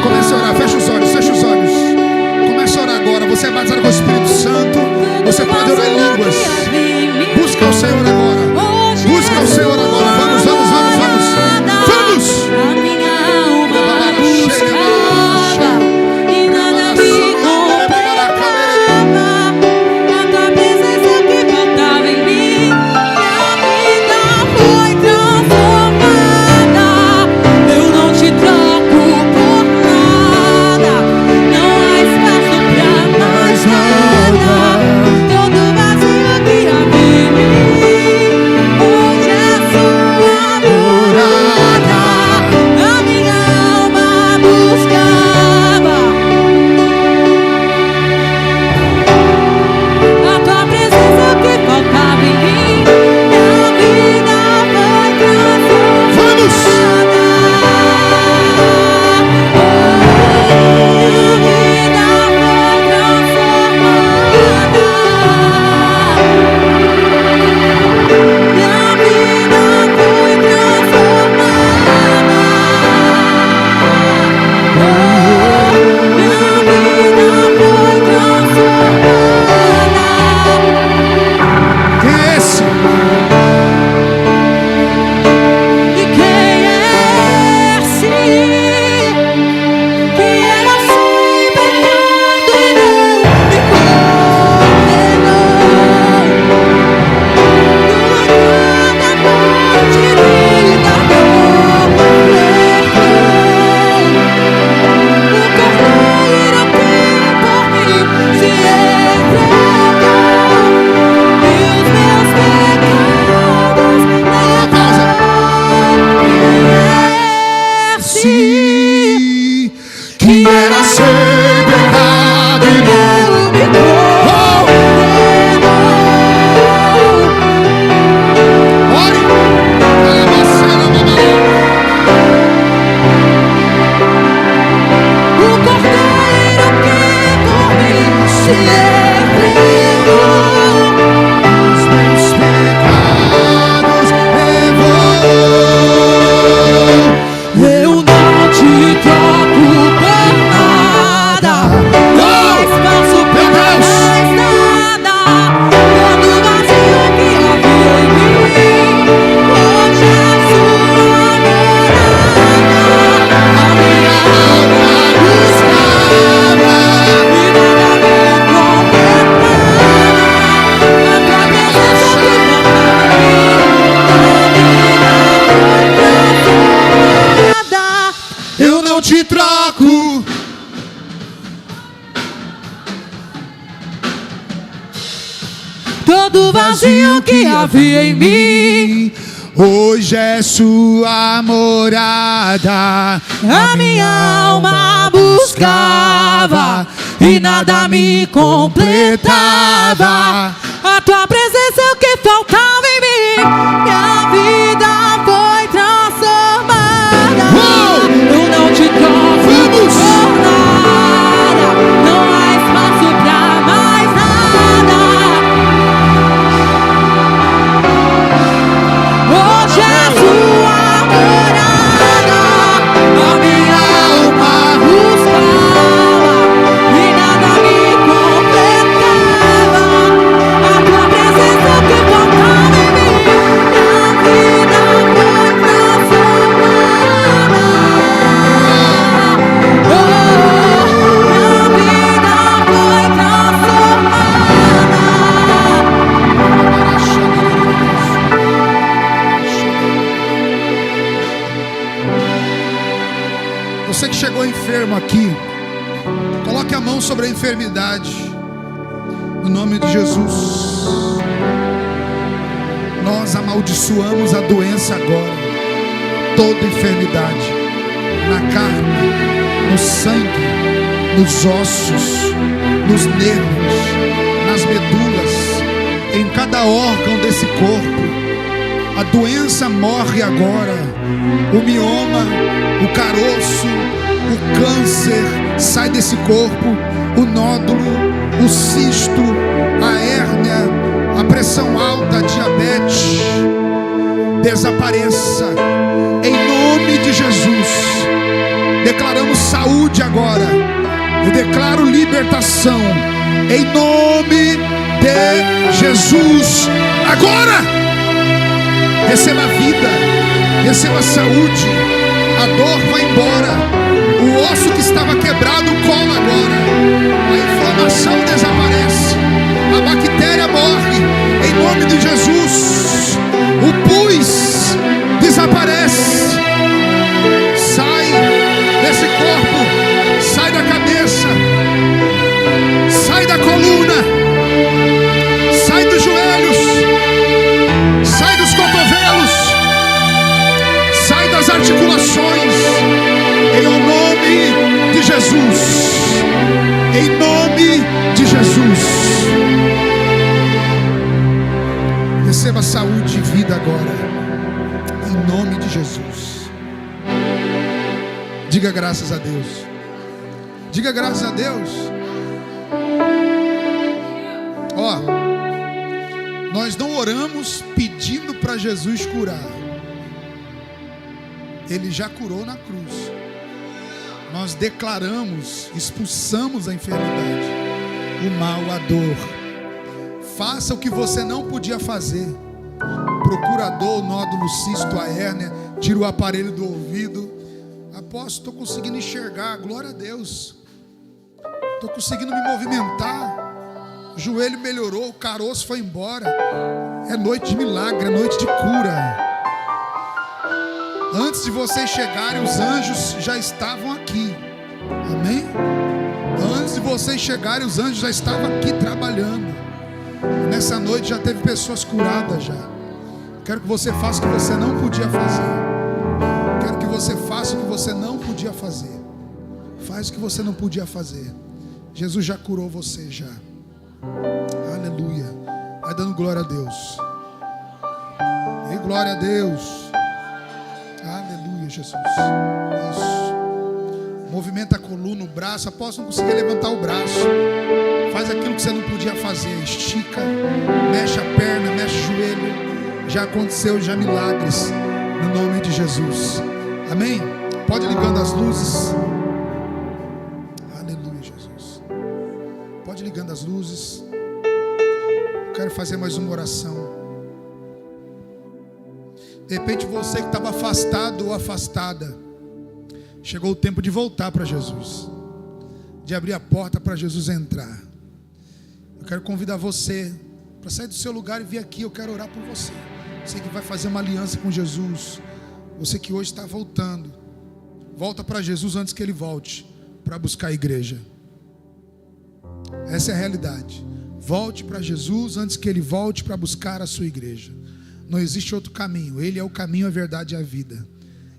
Comece a orar, fecha os olhos, fecha os olhos. Comece a orar agora. Você é batizado com o Espírito Santo. Você pode orar em línguas. Busca o Senhor agora. Busca o Senhor agora. Vamos, vamos, vamos, vamos. Vamos! A minha alma buscava e nada me comprava. A tua presença que faltava em mim, minha vida foi transformada. Eu não te troco por nada, não há espaço pra mais nada. Todo vazio que havia em mim, hoje é sua morada. A minha alma buscava a tua presença que faltava em mim, minha vida foi transformada. Vamos! Quem é esse? E quem é esse que era sem pecado e não me condenou? Durante a noite me dá perdão. O Cordeiro que por mim se entregou e os meus pecados Sim, que era sem pecado e não me ore. O Cordeiro que por mim se entregou. Os meus pecados levou. Eu não te troco por nada. eu não te troco. Todo vazio que havia em mim, hoje é sua morada. a minha alma buscava e nada me completava. A tua presença é o que faltava em mim, e a vida foi transformada. Eu não te troco Vamos! por nada, não há espaço pra mais nada. Hoje é sua morada, a minha alma buscava e nada me completava. A tua presença é o que faltava em mim, e a vida foi transformada. Oh, minha vida foi transformada. Você que chegou enfermo aqui, coloque a mão sobre a enfermidade, no nome de Jesus. Nós amaldiçoamos a doença agora, toda enfermidade, na carne, no sangue, nos ossos, nos nervos, nas medulas, em cada órgão desse corpo. A doença morre agora. O mioma, o caroço, o câncer sai desse corpo. O nódulo, o cisto, a hérnia, a pressão alta, a diabetes, desapareça em nome de Jesus. Declaramos saúde agora. Eu declaro libertação em nome de Jesus. Agora receba vida, receba saúde. A dor vai embora. O osso que estava quebrado cola agora. A inflamação desaparece. A bactéria morre em nome de Jesus. O pus desaparece. Sai desse corpo, sai da cabeça, sai da coluna, sai dos joelhos, sai dos cotovelos, sai das articulações, em nome de Jesus, em nome de Jesus. Receba saúde e vida agora, em nome de Jesus. Diga graças a Deus. Diga graças a Deus. Ó, nós não oramos pedindo para Jesus curar. Ele já curou na cruz. Nós declaramos, expulsamos a enfermidade, o mal, a dor. Faça o que você não podia fazer. Procura a dor, o nódulo, o cisto, a hérnia. Tira o aparelho do ouvido. Apóstolo, estou conseguindo enxergar, glória a Deus. Estou conseguindo me movimentar. O joelho melhorou, o caroço foi embora. É noite de milagre, é noite de cura. Antes de vocês chegarem, os anjos já estavam aqui. Amém? Antes de vocês chegarem, os anjos já estavam aqui trabalhando. Nessa noite já teve pessoas curadas já. Quero que você faça o que você não podia fazer. Quero que você faça o que você não podia fazer. Faz o que você não podia fazer. Jesus já curou você já. Aleluia. Vai dando glória a Deus. E glória a Deus. Aleluia, Jesus. Isso. Movimenta a coluna, o braço. Apóstolo, não conseguia levantar o braço. Faz aquilo que você não podia fazer. Estica, mexe a perna, mexe o joelho. Já aconteceu já milagres no nome de Jesus. Amém? Pode ir ligando as luzes. Aleluia, Jesus. Pode ir ligando as luzes. Eu quero fazer mais uma oração. De repente você que estava afastado ou afastada, chegou o tempo de voltar para Jesus, de abrir a porta para Jesus entrar. Eu quero convidar você para sair do seu lugar e vir aqui. Eu quero orar por você. Você que vai fazer uma aliança com Jesus, você que hoje está voltando, volta para Jesus antes que ele volte para buscar a igreja. Essa é a realidade. Volte para Jesus antes que ele volte para buscar a sua igreja. Não existe outro caminho. Ele é o caminho, a verdade e a vida.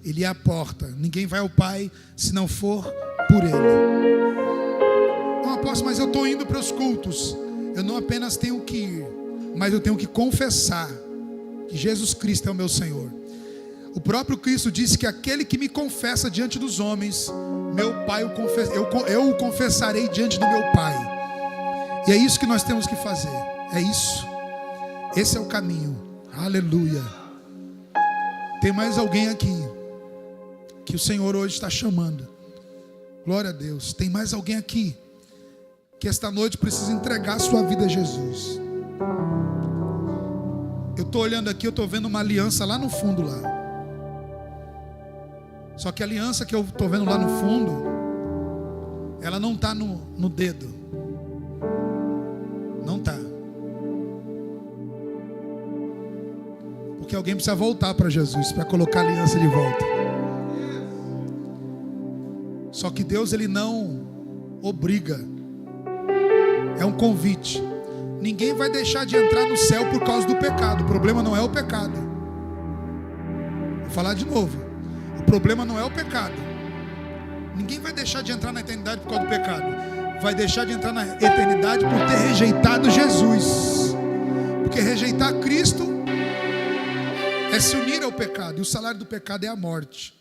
Ele é a porta. Ninguém vai ao Pai se não for por Ele. Não, apóstolo, mas eu estou indo para os cultos. Eu não apenas tenho que ir, mas eu tenho que confessar que Jesus Cristo é o meu Senhor. O próprio Cristo disse que aquele que me confessa diante dos homens, meu Pai, eu o confessarei diante do meu Pai. E é isso que nós temos que fazer. É isso. Esse é o caminho. Aleluia. Tem mais alguém aqui que o Senhor hoje está chamando? Glória a Deus. Tem mais alguém aqui que esta noite precisa entregar a sua vida a Jesus? Eu estou olhando aqui, eu estou vendo uma aliança lá no fundo lá. Só que a aliança que eu estou vendo lá no fundo, ela não está no dedo. Não está. Porque alguém precisa voltar para Jesus para colocar a aliança de volta. Só que Deus, ele não obriga. É um convite. Ninguém vai deixar de entrar no céu por causa do pecado. O problema não é o pecado. Vou falar de novo. O problema não é o pecado. Ninguém vai deixar de entrar na eternidade por causa do pecado. Vai deixar de entrar na eternidade por ter rejeitado Jesus. Porque rejeitar Cristo é se unir ao pecado. E o salário do pecado é a morte.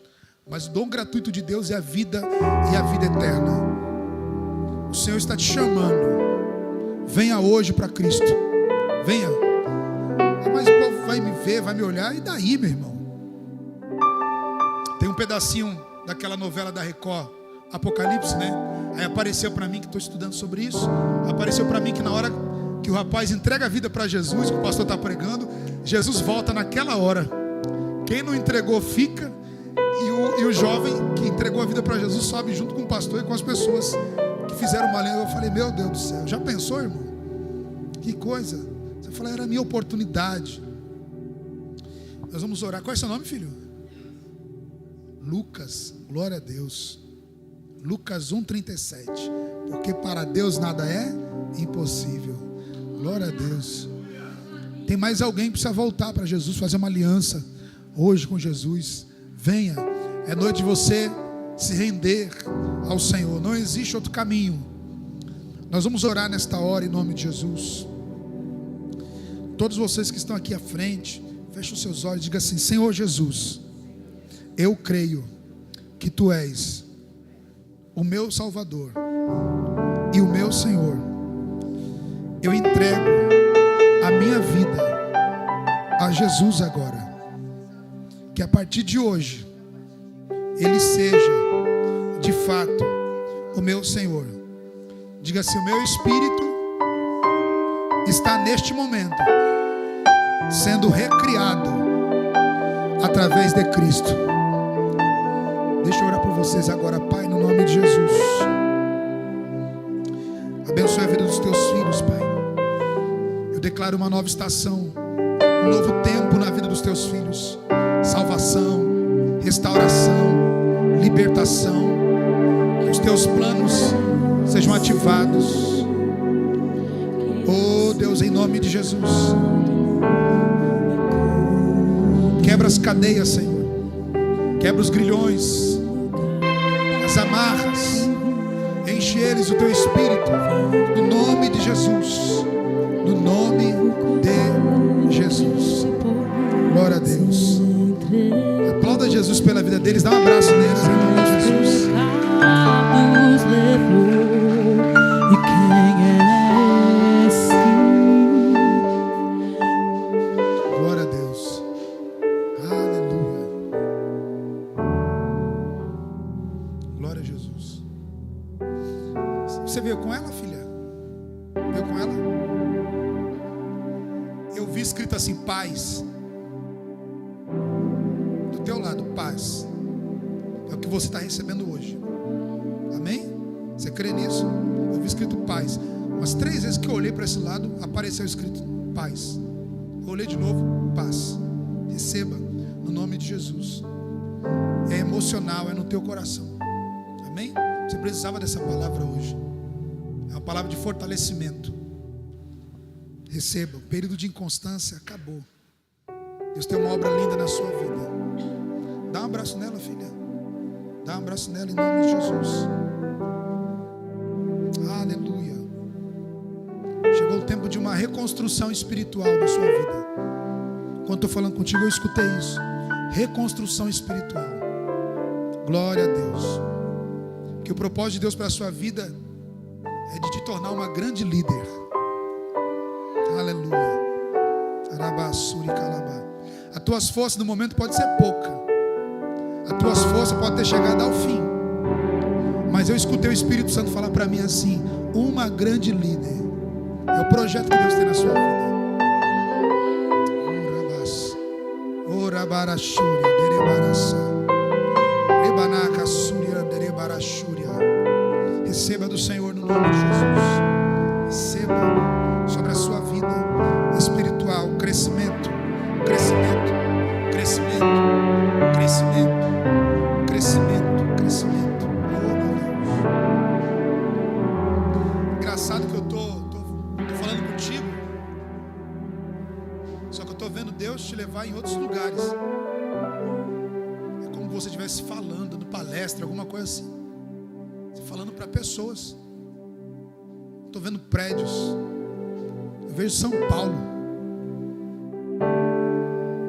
Mas o dom gratuito de Deus é a vida e a vida eterna. O Senhor está te chamando. Venha hoje para Cristo. Venha. Mas o povo vai me ver, vai me olhar. E daí, meu irmão? Tem um pedacinho daquela novela da Record, Apocalipse, né? Aí apareceu para mim, que estou estudando sobre isso. Apareceu para mim que na hora que o rapaz entrega a vida para Jesus, que o pastor está pregando, Jesus volta naquela hora. Quem não entregou fica. E o jovem que entregou a vida para Jesus sobe junto com o pastor e com as pessoas que fizeram uma lenda. Eu falei, meu Deus do céu, já pensou, irmão? Que coisa. Você falou, era a minha oportunidade. Nós vamos orar. Qual é o seu nome, filho? Lucas, glória a Deus. Lucas 1:37. Porque para Deus nada é impossível. Glória a Deus. Tem mais alguém que precisa voltar para Jesus, fazer uma aliança hoje com Jesus. Venha, é noite de você se render ao Senhor. Não existe outro caminho. Nós vamos orar nesta hora em nome de Jesus. Todos vocês que estão aqui à frente, feche os seus olhos e diga assim: Senhor Jesus, eu creio que Tu és o meu Salvador e o meu Senhor. Eu entrego a minha vida a Jesus agora. Que a partir de hoje Ele seja de fato o meu Senhor. Diga assim: o meu espírito está neste momento sendo recriado através de Cristo. Deixa eu orar por vocês agora, Pai, no nome de Jesus. Abençoe a vida dos Teus filhos, Pai. Eu declaro uma nova estação, um novo tempo na vida dos Teus filhos. Salvação, restauração, libertação. Que os Teus planos sejam ativados. Oh Deus, em nome de Jesus. Quebra as cadeias, Senhor. Quebra os grilhões, as amarras. Enche eles do Teu Espírito. No nome de Jesus. No nome de Jesus. Glória a Deus. Aplauda Jesus pela vida deles. Dá um abraço neles em nome de Jesus. Nos levou, e quem é esse? Glória a Deus. Aleluia. Glória a Jesus. Você veio com ela, filha? Veio com ela? Eu vi escrito assim: paz. Do teu lado, paz. É o que você está recebendo hoje. Amém? Você crê nisso? Eu vi escrito paz. Umas 3 vezes que eu olhei para esse lado, apareceu escrito paz. Eu olhei de novo, paz. Receba no nome de Jesus. é emocional, é no teu coração. Amém? Você precisava dessa palavra hoje. É uma palavra de fortalecimento. Receba. O período de inconstância acabou. Deus tem uma obra linda na sua vida. Dá um abraço nela, filha. Dá um abraço nela em nome de Jesus. Aleluia. Chegou o tempo de uma reconstrução espiritual na sua vida. Quando estou falando contigo, eu escutei isso. Reconstrução espiritual. Glória a Deus. Que o propósito de Deus para a sua vida é de te tornar uma grande líder. Aleluia. As tuas forças no momento podem ser pouca. As tuas forças podem ter chegado ao fim. Mas eu escutei o Espírito Santo falar para mim assim: uma grande líder. É o projeto que Deus tem na sua vida. Receba do Senhor no nome de Jesus. Receba sobre a sua vida espiritual crescimento, crescimento, crescimento, crescimento, crescimento, crescimento. Oh, meu Deus. Engraçado que eu tô falando contigo, só que eu estou vendo Deus te levar em outros lugares. É como se você estivesse falando, dando palestra, alguma coisa assim. Você falando para pessoas. Estou vendo prédios. Eu vejo São Paulo.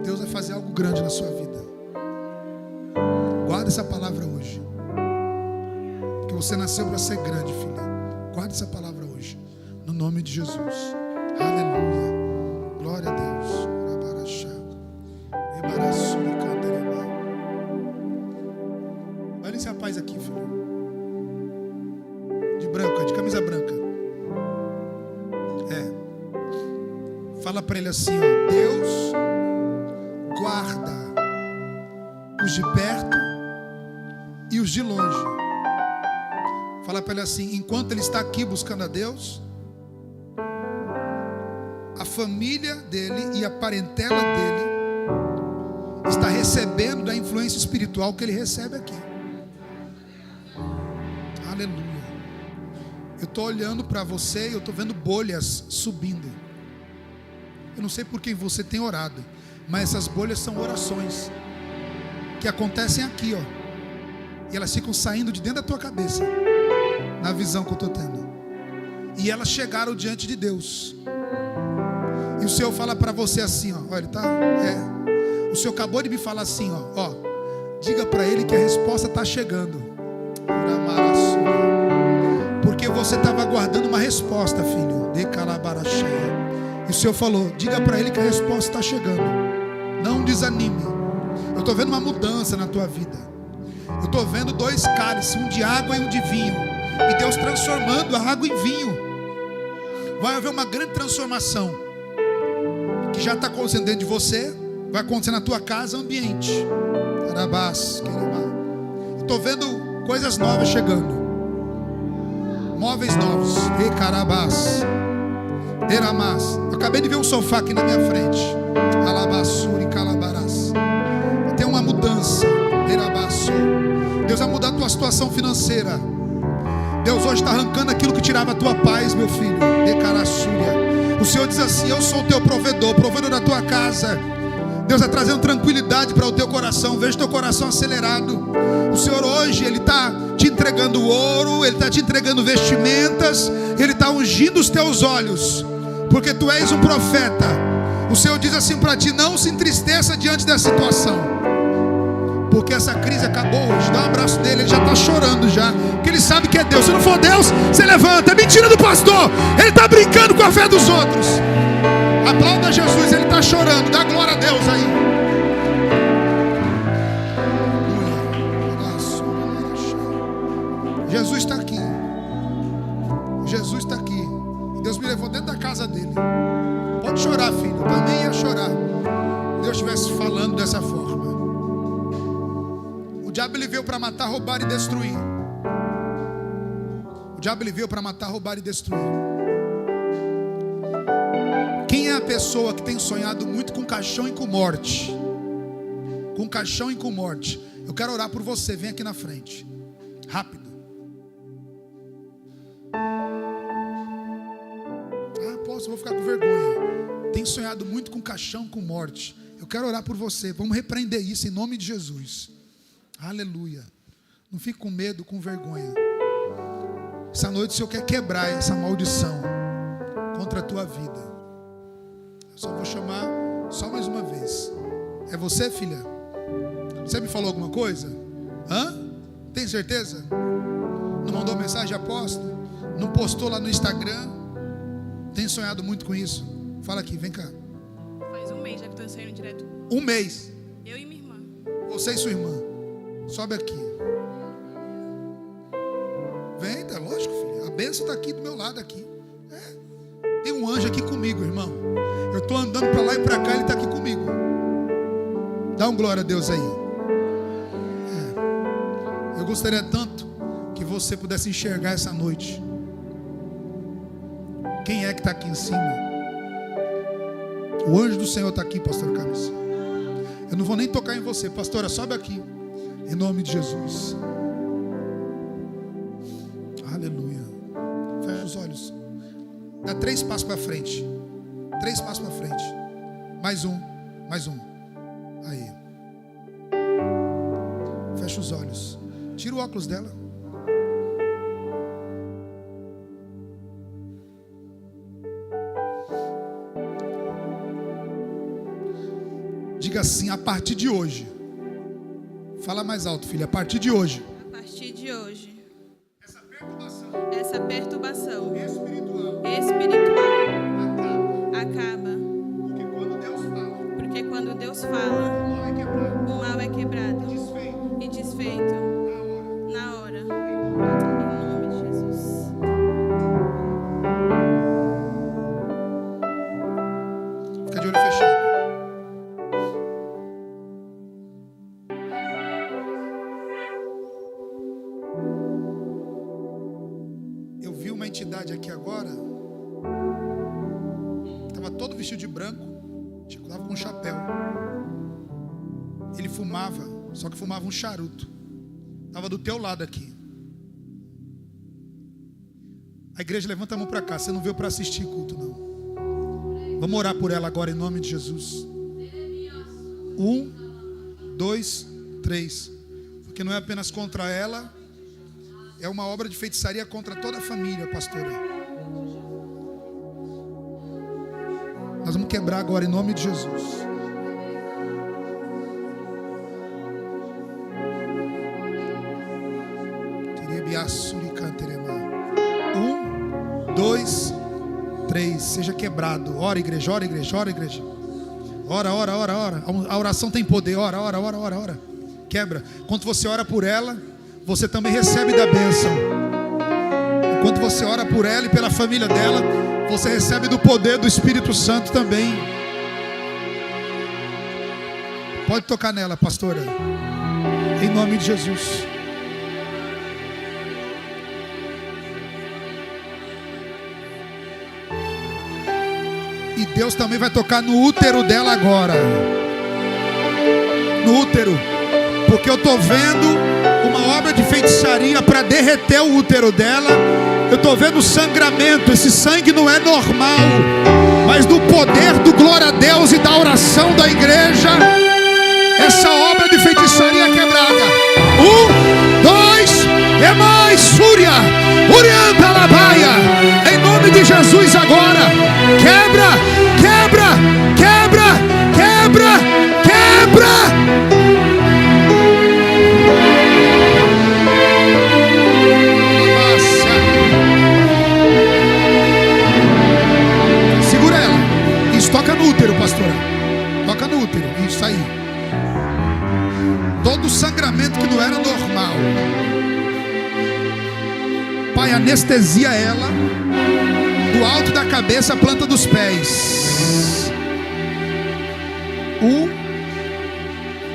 Deus vai fazer algo grande na sua vida. Guarda essa palavra hoje. Porque você nasceu para ser grande, filha. Guarda essa palavra hoje. No nome de Jesus. Aleluia. Glória a Deus. Olha esse rapaz aqui, filho. De branco, de camisa branca. Fala para ele assim, ó: Deus guarda os de perto e os de longe. Fala para ele assim: enquanto ele está aqui buscando a Deus, a família dele e a parentela dele está recebendo da influência espiritual que ele recebe aqui. Aleluia. Eu estou olhando para você e eu estou vendo bolhas subindo. Eu não sei por quem você tem orado, mas essas bolhas são orações que acontecem aqui, ó. E elas ficam saindo de dentro da tua cabeça, na visão que eu estou tendo. E elas chegaram diante de Deus. E o Senhor fala para você assim, ó. Olha, tá? O Senhor acabou de me falar assim, ó. Diga para ele que a resposta está chegando. Porque você estava aguardando uma resposta, filho. De calabaracheia. E o Senhor falou: diga para ele que a resposta está chegando. Não desanime. Eu estou vendo uma mudança na tua vida. Eu estou vendo 2 cálices, um de água e um de vinho. E Deus transformando a água em vinho. Vai haver uma grande transformação que já está acontecendo dentro de você. Vai acontecer na tua casa, ambiente. Estou vendo coisas novas chegando. Móveis novos. Eu acabei de ver um sofá aqui na minha frente. Alabassuri calabarás. Tem uma mudança. Deus vai mudar a tua situação financeira. Deus hoje está arrancando aquilo que tirava a tua paz, meu filho. O Senhor diz assim: eu sou o teu provedor, provedor da tua casa. Deus está trazendo tranquilidade para o teu coração. Veja o teu coração acelerado. O Senhor hoje, Ele está te entregando ouro, Ele está te entregando vestimentas, Ele está ungindo os teus olhos, porque tu és um profeta. O Senhor diz assim para ti: não se entristeça diante da situação, porque essa crise acabou hoje. Dá um abraço dele, ele já está chorando já, porque ele sabe que é Deus. Se não for Deus, você levanta. É mentira do pastor, ele está brincando com a fé dos outros. Aplauda Jesus, ele está chorando. Dá glória a Deus aí. Jesus está aqui. Jesus está aqui. Deus me levou dentro da casa dele. Pode chorar, filho. Eu também ia chorar. Deus estivesse falando dessa forma. O diabo ele veio para matar, roubar e destruir. O diabo ele veio para matar, roubar e destruir. Quem é a pessoa que tem sonhado muito com caixão e com morte? Com caixão e com morte. Eu Eu quero orar por você. Vem aqui na frente. Rápido. Posso, vou ficar com vergonha. Tem sonhado muito com caixão, com morte. Eu quero orar por você. Vamos repreender isso em nome de Jesus. Aleluia. Não fique com medo, com vergonha. Essa noite o Senhor quer quebrar essa maldição contra a tua vida. Eu só vou chamar só mais uma vez. É você, filha? Você me falou alguma coisa? Hã? Tem certeza? Não mandou mensagem, aposto? Não postou lá no Instagram? Tem sonhado muito com isso? Fala aqui, vem cá. Faz um mês já que estou saindo direto. Um mês? Eu e minha irmã. Você e sua irmã. Sobe aqui. Vem, tá lógico, filha. A bênção está aqui do meu lado aqui. Tem um anjo aqui comigo, irmão. Eu estou andando para lá e para cá, ele está aqui comigo. Dá um glória a Deus aí. Eu gostaria tanto que você pudesse enxergar essa noite. Quem é que está aqui em cima? O anjo do Senhor está aqui, pastor Carlos. Eu não vou nem tocar em você, pastora, sobe aqui. Em nome de Jesus. Aleluia. Fecha os olhos. Dá 3 passos para frente. 3 passos para frente. Mais um. Mais um. Aí. Fecha os olhos. Tira o óculos dela. Diga assim, a partir de hoje. Fala mais alto, filha. A partir de hoje. A partir de hoje. Essa Essa perturbação espiritual acaba. Porque quando Deus fala, o mal é quebrado e desfeito na hora. Em nome de Jesus. Fica de olho fechado. Eu vi uma entidade aqui agora. Estava todo vestido de branco. Tipo, estava com um chapéu. Ele fumava, só que fumava um charuto. Estava do teu lado aqui. A igreja levanta a mão para cá. Você não veio para assistir culto, não. Vamos orar por ela agora em nome de Jesus. 1, 2, 3. Porque não é apenas contra ela, é uma obra de feitiçaria contra toda a família, pastora. Nós vamos quebrar agora em nome de Jesus. Um, 2, 3. Seja quebrado. Ora, igreja, ora, igreja, ora, igreja. Ora, ora, ora, ora. A oração tem poder. Ora, ora, ora, ora, ora. Quebra. Enquanto você ora por ela, você também recebe da bênção. Enquanto você ora por ela e pela família dela, você recebe do poder do Espírito Santo também. Pode tocar nela, pastora. Em nome de Jesus. E Deus também vai tocar no útero dela agora. No útero. Porque eu estou vendo uma obra de feitiçaria para derreter o útero dela. Eu estou vendo sangramento. Esse sangue não é normal, mas do poder do glória a Deus e da oração da igreja, essa obra de feitiçaria é quebrada. 1, 2, é mais Súria, Urianta Labaia. Em nome de Jesus agora. Quebra, quebra, quebra, quebra, quebra. Segura ela. Isso, toca no útero, pastora. Toca no útero. Isso aí. Todo sangramento que não era normal, Pai, anestesia ela do alto da cabeça à planta dos pés. 1,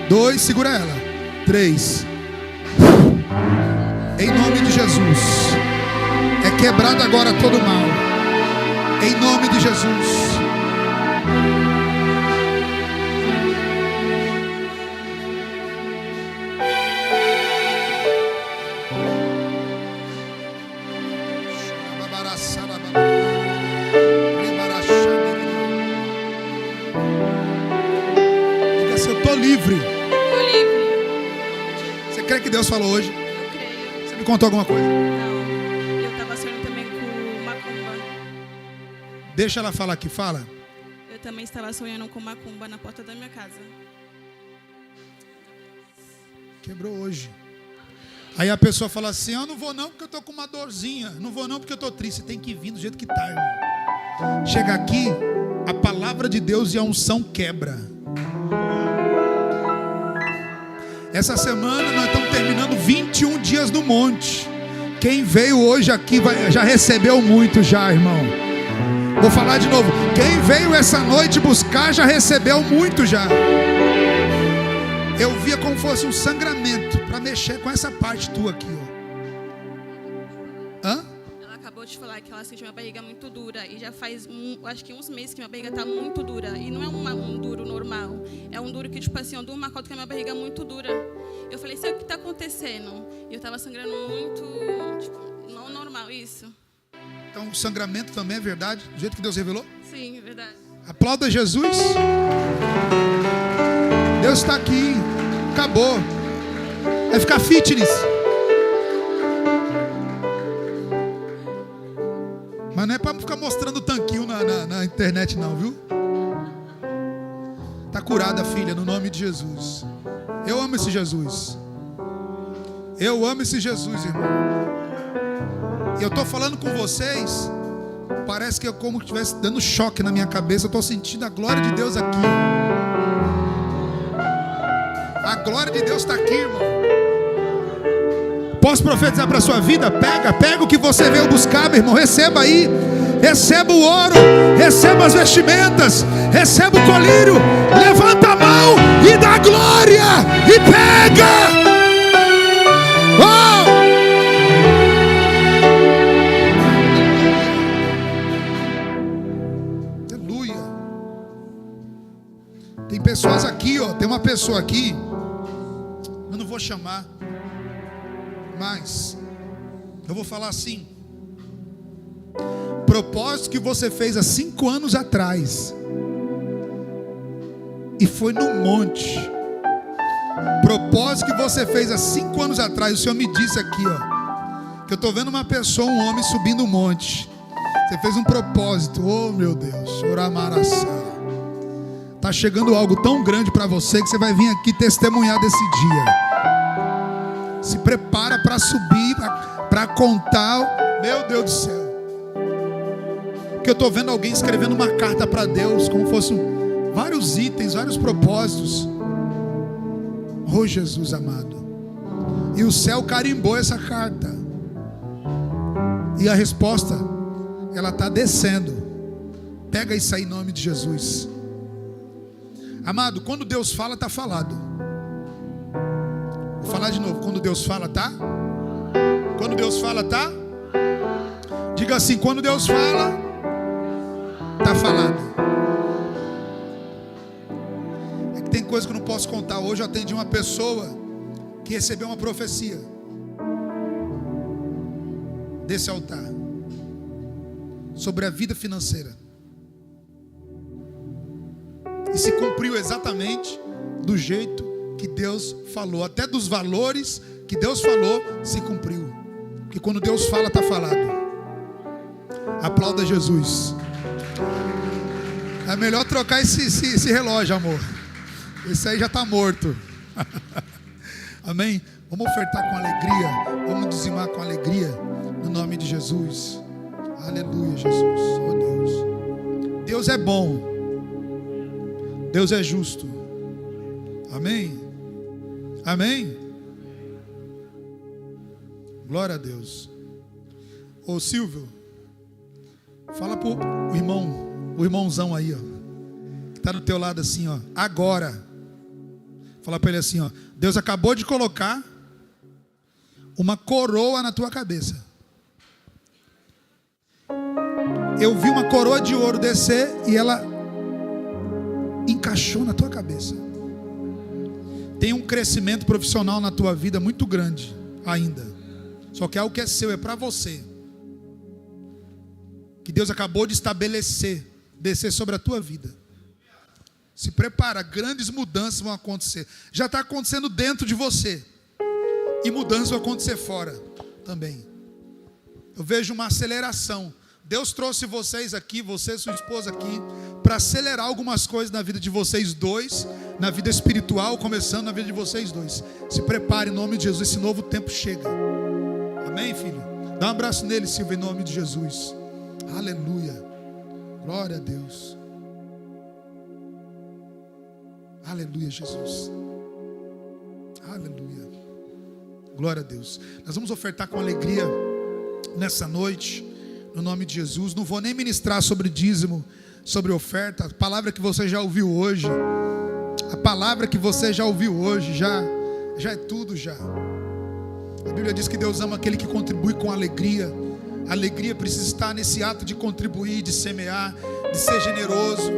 2, segura ela. 3. Em nome de Jesus. É quebrado agora todo mal. Em nome de Jesus. Deus falou hoje? Eu creio. Você me contou alguma coisa? Não. Eu estava sonhando também com macumba. Deixa ela falar aqui, fala. Eu também estava sonhando com macumba na porta da minha casa. Quebrou hoje. Aí a pessoa fala assim, eu não vou não porque eu tô com uma dorzinha. Não vou não porque eu tô triste. Você tem que vir do jeito que tá, irmão. Chega aqui, a palavra de Deus e a unção quebra. Essa semana nós estamos terminando 21 dias no monte. Quem veio hoje aqui já recebeu muito já, irmão. Vou falar de novo. Quem veio essa noite buscar já recebeu muito já. Eu via como fosse um sangramento para mexer com essa parte tua aqui, ó. Hã? Ela acabou de falar que ela sentiu minha barriga muito dura. E já faz, acho que uns meses que minha barriga tá muito dura. E não é um duro normal. É um duro que, tipo assim, eu dou uma cota que a minha barriga é muito dura. Eu falei, sei o que tá acontecendo. E eu tava sangrando muito, tipo, não normal, isso. Então o sangramento também é verdade, do jeito que Deus revelou? Sim, é verdade. Aplauda Jesus. Deus está aqui. Acabou. Vai ficar fitness. Mas não é para ficar mostrando tanquinho na internet não, viu? Está curada, filha, no nome de Jesus. Eu amo esse Jesus. Eu amo esse Jesus, irmão. E eu estou falando com vocês. Parece que é como se estivesse dando choque na minha cabeça. Eu estou sentindo a glória de Deus aqui. A glória de Deus está aqui, irmão. Posso profetizar para a sua vida? Pega o que você veio buscar, meu irmão. Receba aí. Receba o ouro. Receba as vestimentas. Receba o colírio. Levanta a mão e dá glória. E pega. Oh! Aleluia. Tem pessoas aqui, ó. Tem uma pessoa aqui. Eu não vou chamar, mas eu vou falar assim. Propósito que você fez há 5 anos atrás e foi no monte. Propósito que você fez há 5 anos atrás. O Senhor me disse aqui, ó, que eu estou vendo uma pessoa, um homem subindo um monte. Você fez um propósito. Oh meu Deus, Oramaraçá. Está chegando algo tão grande para você que você vai vir aqui testemunhar desse dia. Se prepara para subir, para contar. Meu Deus do céu. Porque eu estou vendo alguém escrevendo uma carta para Deus, como fossem vários itens, vários propósitos. Oh Jesus amado. E o céu carimbou essa carta. E a resposta, ela está descendo. Pega isso aí em nome de Jesus. Amado, quando Deus fala, está falado. Vou falar de novo. Quando Deus fala, tá? Quando Deus fala, tá? Diga assim, quando Deus fala, tá falado. É que tem coisa que eu não posso contar. Hoje eu atendi uma pessoa que recebeu uma profecia desse altar sobre a vida financeira. E se cumpriu exatamente do jeito que Deus falou. Até dos valores que Deus falou, se cumpriu. Porque quando Deus fala, está falado. Aplauda Jesus. É melhor trocar esse relógio, amor. Esse aí já está morto. Amém? Vamos ofertar com alegria. Vamos dizimar com alegria. No nome de Jesus. Aleluia, Jesus. Oh Deus. Deus é bom. Deus é justo. Amém? Amém? Glória a Deus. Ô Silvio, fala pro o irmãozão aí, ó, que está do teu lado assim, ó. Agora. Fala para ele assim, ó. Deus acabou de colocar uma coroa na tua cabeça. Eu vi uma coroa de ouro descer e ela encaixou na tua cabeça. Tem um crescimento profissional na tua vida muito grande ainda. Só que algo que é seu, é para você. Que Deus acabou de estabelecer, descer sobre a tua vida. Se prepara, grandes mudanças vão acontecer. Já está acontecendo dentro de você. e mudanças vão acontecer fora também. Eu vejo uma aceleração. Deus trouxe vocês aqui, você e sua esposa aqui, para acelerar algumas coisas na vida de vocês dois, na vida espiritual, começando na vida de vocês dois. Se prepare em nome de Jesus, esse novo tempo chega. Amém, filho? Dá um abraço nele, Silvia, em nome de Jesus. Aleluia. Glória a Deus. Aleluia, Jesus. Aleluia. Glória a Deus. Nós vamos ofertar com alegria nessa noite, no nome de Jesus. Não vou nem ministrar sobre dízimo, sobre oferta. A palavra que você já ouviu hoje, a palavra que você já ouviu hoje, já é tudo já. A Bíblia diz que Deus ama aquele que contribui com alegria. A alegria precisa estar nesse ato de contribuir, de semear, de ser generoso.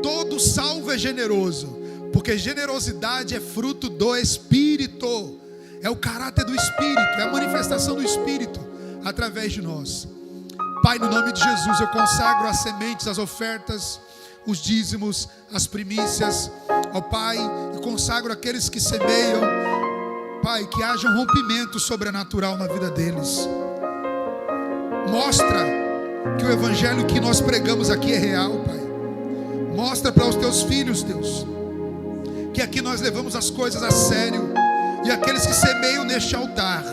Todo salvo é generoso, porque generosidade é fruto do Espírito. É o caráter do Espírito, é a manifestação do Espírito através de nós. Pai, no nome de Jesus, eu consagro as sementes, as ofertas, os dízimos, as primícias, ó Pai, e consagro aqueles que semeiam, Pai, que haja um rompimento sobrenatural na vida deles. Mostra que o evangelho que nós pregamos aqui é real, Pai. Mostra para os teus filhos, Deus, que aqui nós levamos as coisas a sério. E aqueles que semeiam neste altar,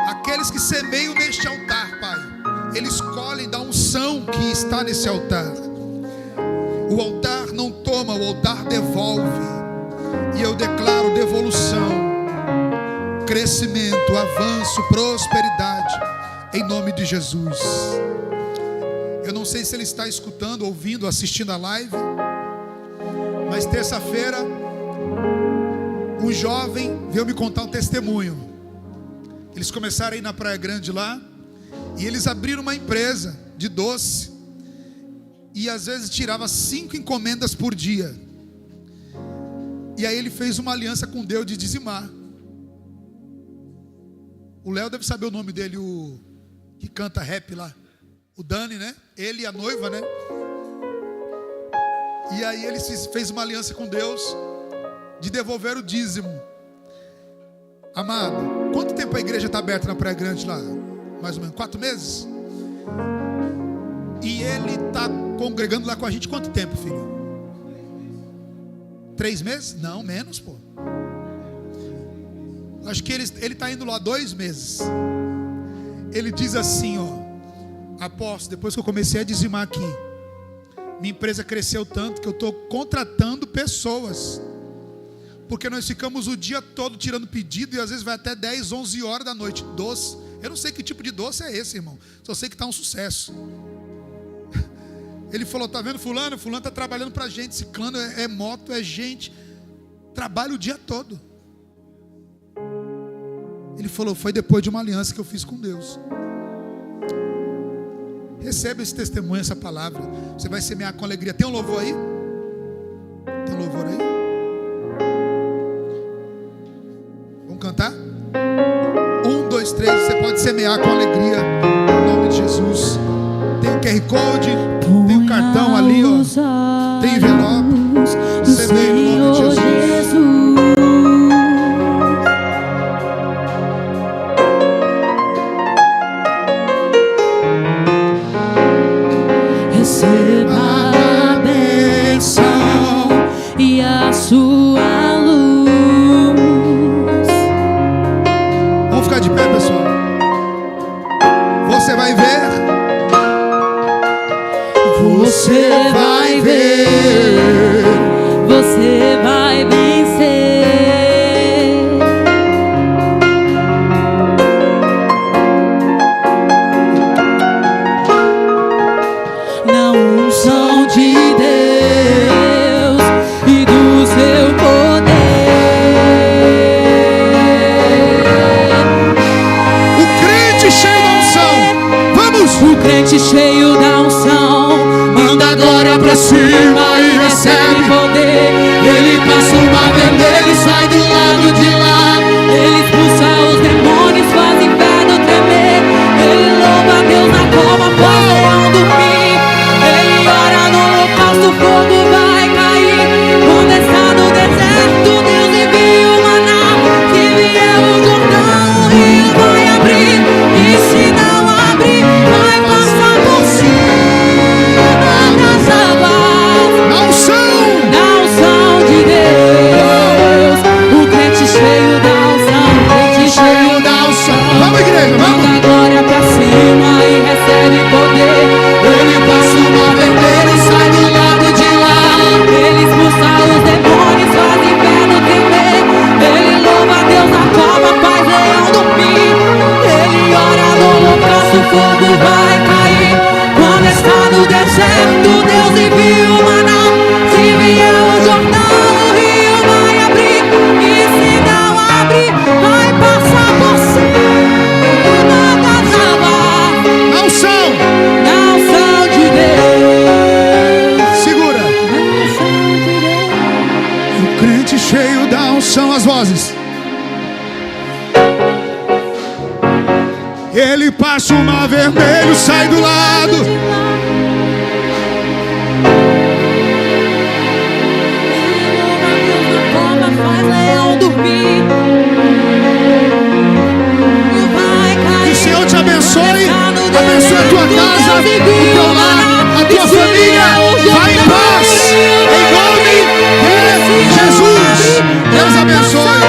aqueles que semeiam neste altar, Pai, eles colhem da unção que está nesse altar. O altar não toma, o altar devolve. E eu declaro devolução, crescimento, avanço, prosperidade, em nome de Jesus. Eu não sei se ele está escutando, ouvindo, assistindo a live, mas terça-feira um jovem veio me contar um testemunho. Eles começaram a ir na Praia Grande lá, e eles abriram uma empresa de doce, e às vezes tirava 5 encomendas por dia. E aí ele fez uma aliança com Deus de dizimar. O Léo deve saber o nome dele, o que canta rap lá, o Dani, né? Ele e a noiva, né? E aí ele fez uma aliança com Deus de devolver o dízimo. Amado, quanto tempo a igreja está aberta na Praia Grande lá? Mais ou menos 4 meses? E ele está congregando lá com a gente quanto tempo, filho? 3 meses? Não, menos, pô. Acho que ele está indo lá 2 meses. Ele diz assim, ó: apóstolo, depois que eu comecei a dizimar aqui, minha empresa cresceu tanto que eu estou contratando pessoas, porque nós ficamos o dia todo tirando pedido, e às vezes vai até 10, 11 horas da noite. Doce, eu não sei que tipo de doce é esse, irmão, só sei que está um sucesso. Ele falou: tá vendo fulano? Fulano está trabalhando para a gente, ciclano é moto, é gente, trabalha o dia todo. Ele falou: foi depois de uma aliança que eu fiz com Deus. Receba esse testemunho, essa palavra. Você vai semear com alegria. Tem um louvor aí? Tem um louvor aí? Vamos cantar? 1, 2, 3. Você pode semear com alegria, em nome de Jesus. Tem o QR Code, tem o cartão ali, ó. Tem envelope. Semeia em nome de Jesus. Receba a bênção e a sua luz. Vamos ficar de pé, pessoal. Você vai ver. Você vai ver. Você vai vencer. Na unção de Deus e do seu poder. O crente cheio da unção. Vamos! O crente cheio da unção manda a glória pra cima e recebe poder. Ele passa uma vermelha e sai do lado de lá. Ele expulsa os demônios, faz o inferno tremer. Ele louva a Deus na cova, pois leão do fim. Ele ora no holocausto, o fogo vai cair. Quando está no deserto, Deus envia o maná. igreja, vamos. Manda a glória pra cima e recebe poder. Ele passa o mar vermelho e sai do lado de lá. Ele expulsa os demônios, faz inferno tremer. Ele louva a Deus na cova, faz leão dormir. Ele ora no holocausto, o fogo vai cair. Quando está no deserto, Deus envia o maná. Se vier o Jordão, o rio vai abrir. E se não abrir, vai passar por cima das águas. Na unção. Na unção de Deus. Segura. Na unção de Deus. O crente cheio da unção, as vozes. Ele passa o mar vermelho, sai do lado. Faz leão dormir. Que o Senhor te abençoe, abençoe a tua casa, o teu lar, a tua família. Vai em paz, em nome de Jesus. Deus abençoe.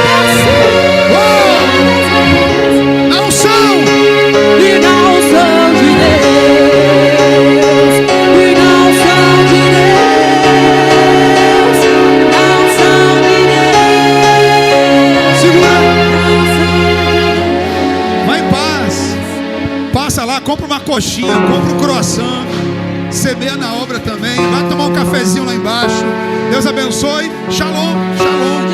Na unção. E na unção de Deus. E na unção de Deus. Na unção de Deus. Segura. Vai em paz. Passa lá, compra uma coxinha, compra um croissant. Semeia na obra também. Vai tomar um cafezinho lá embaixo. Deus abençoe. Shalom.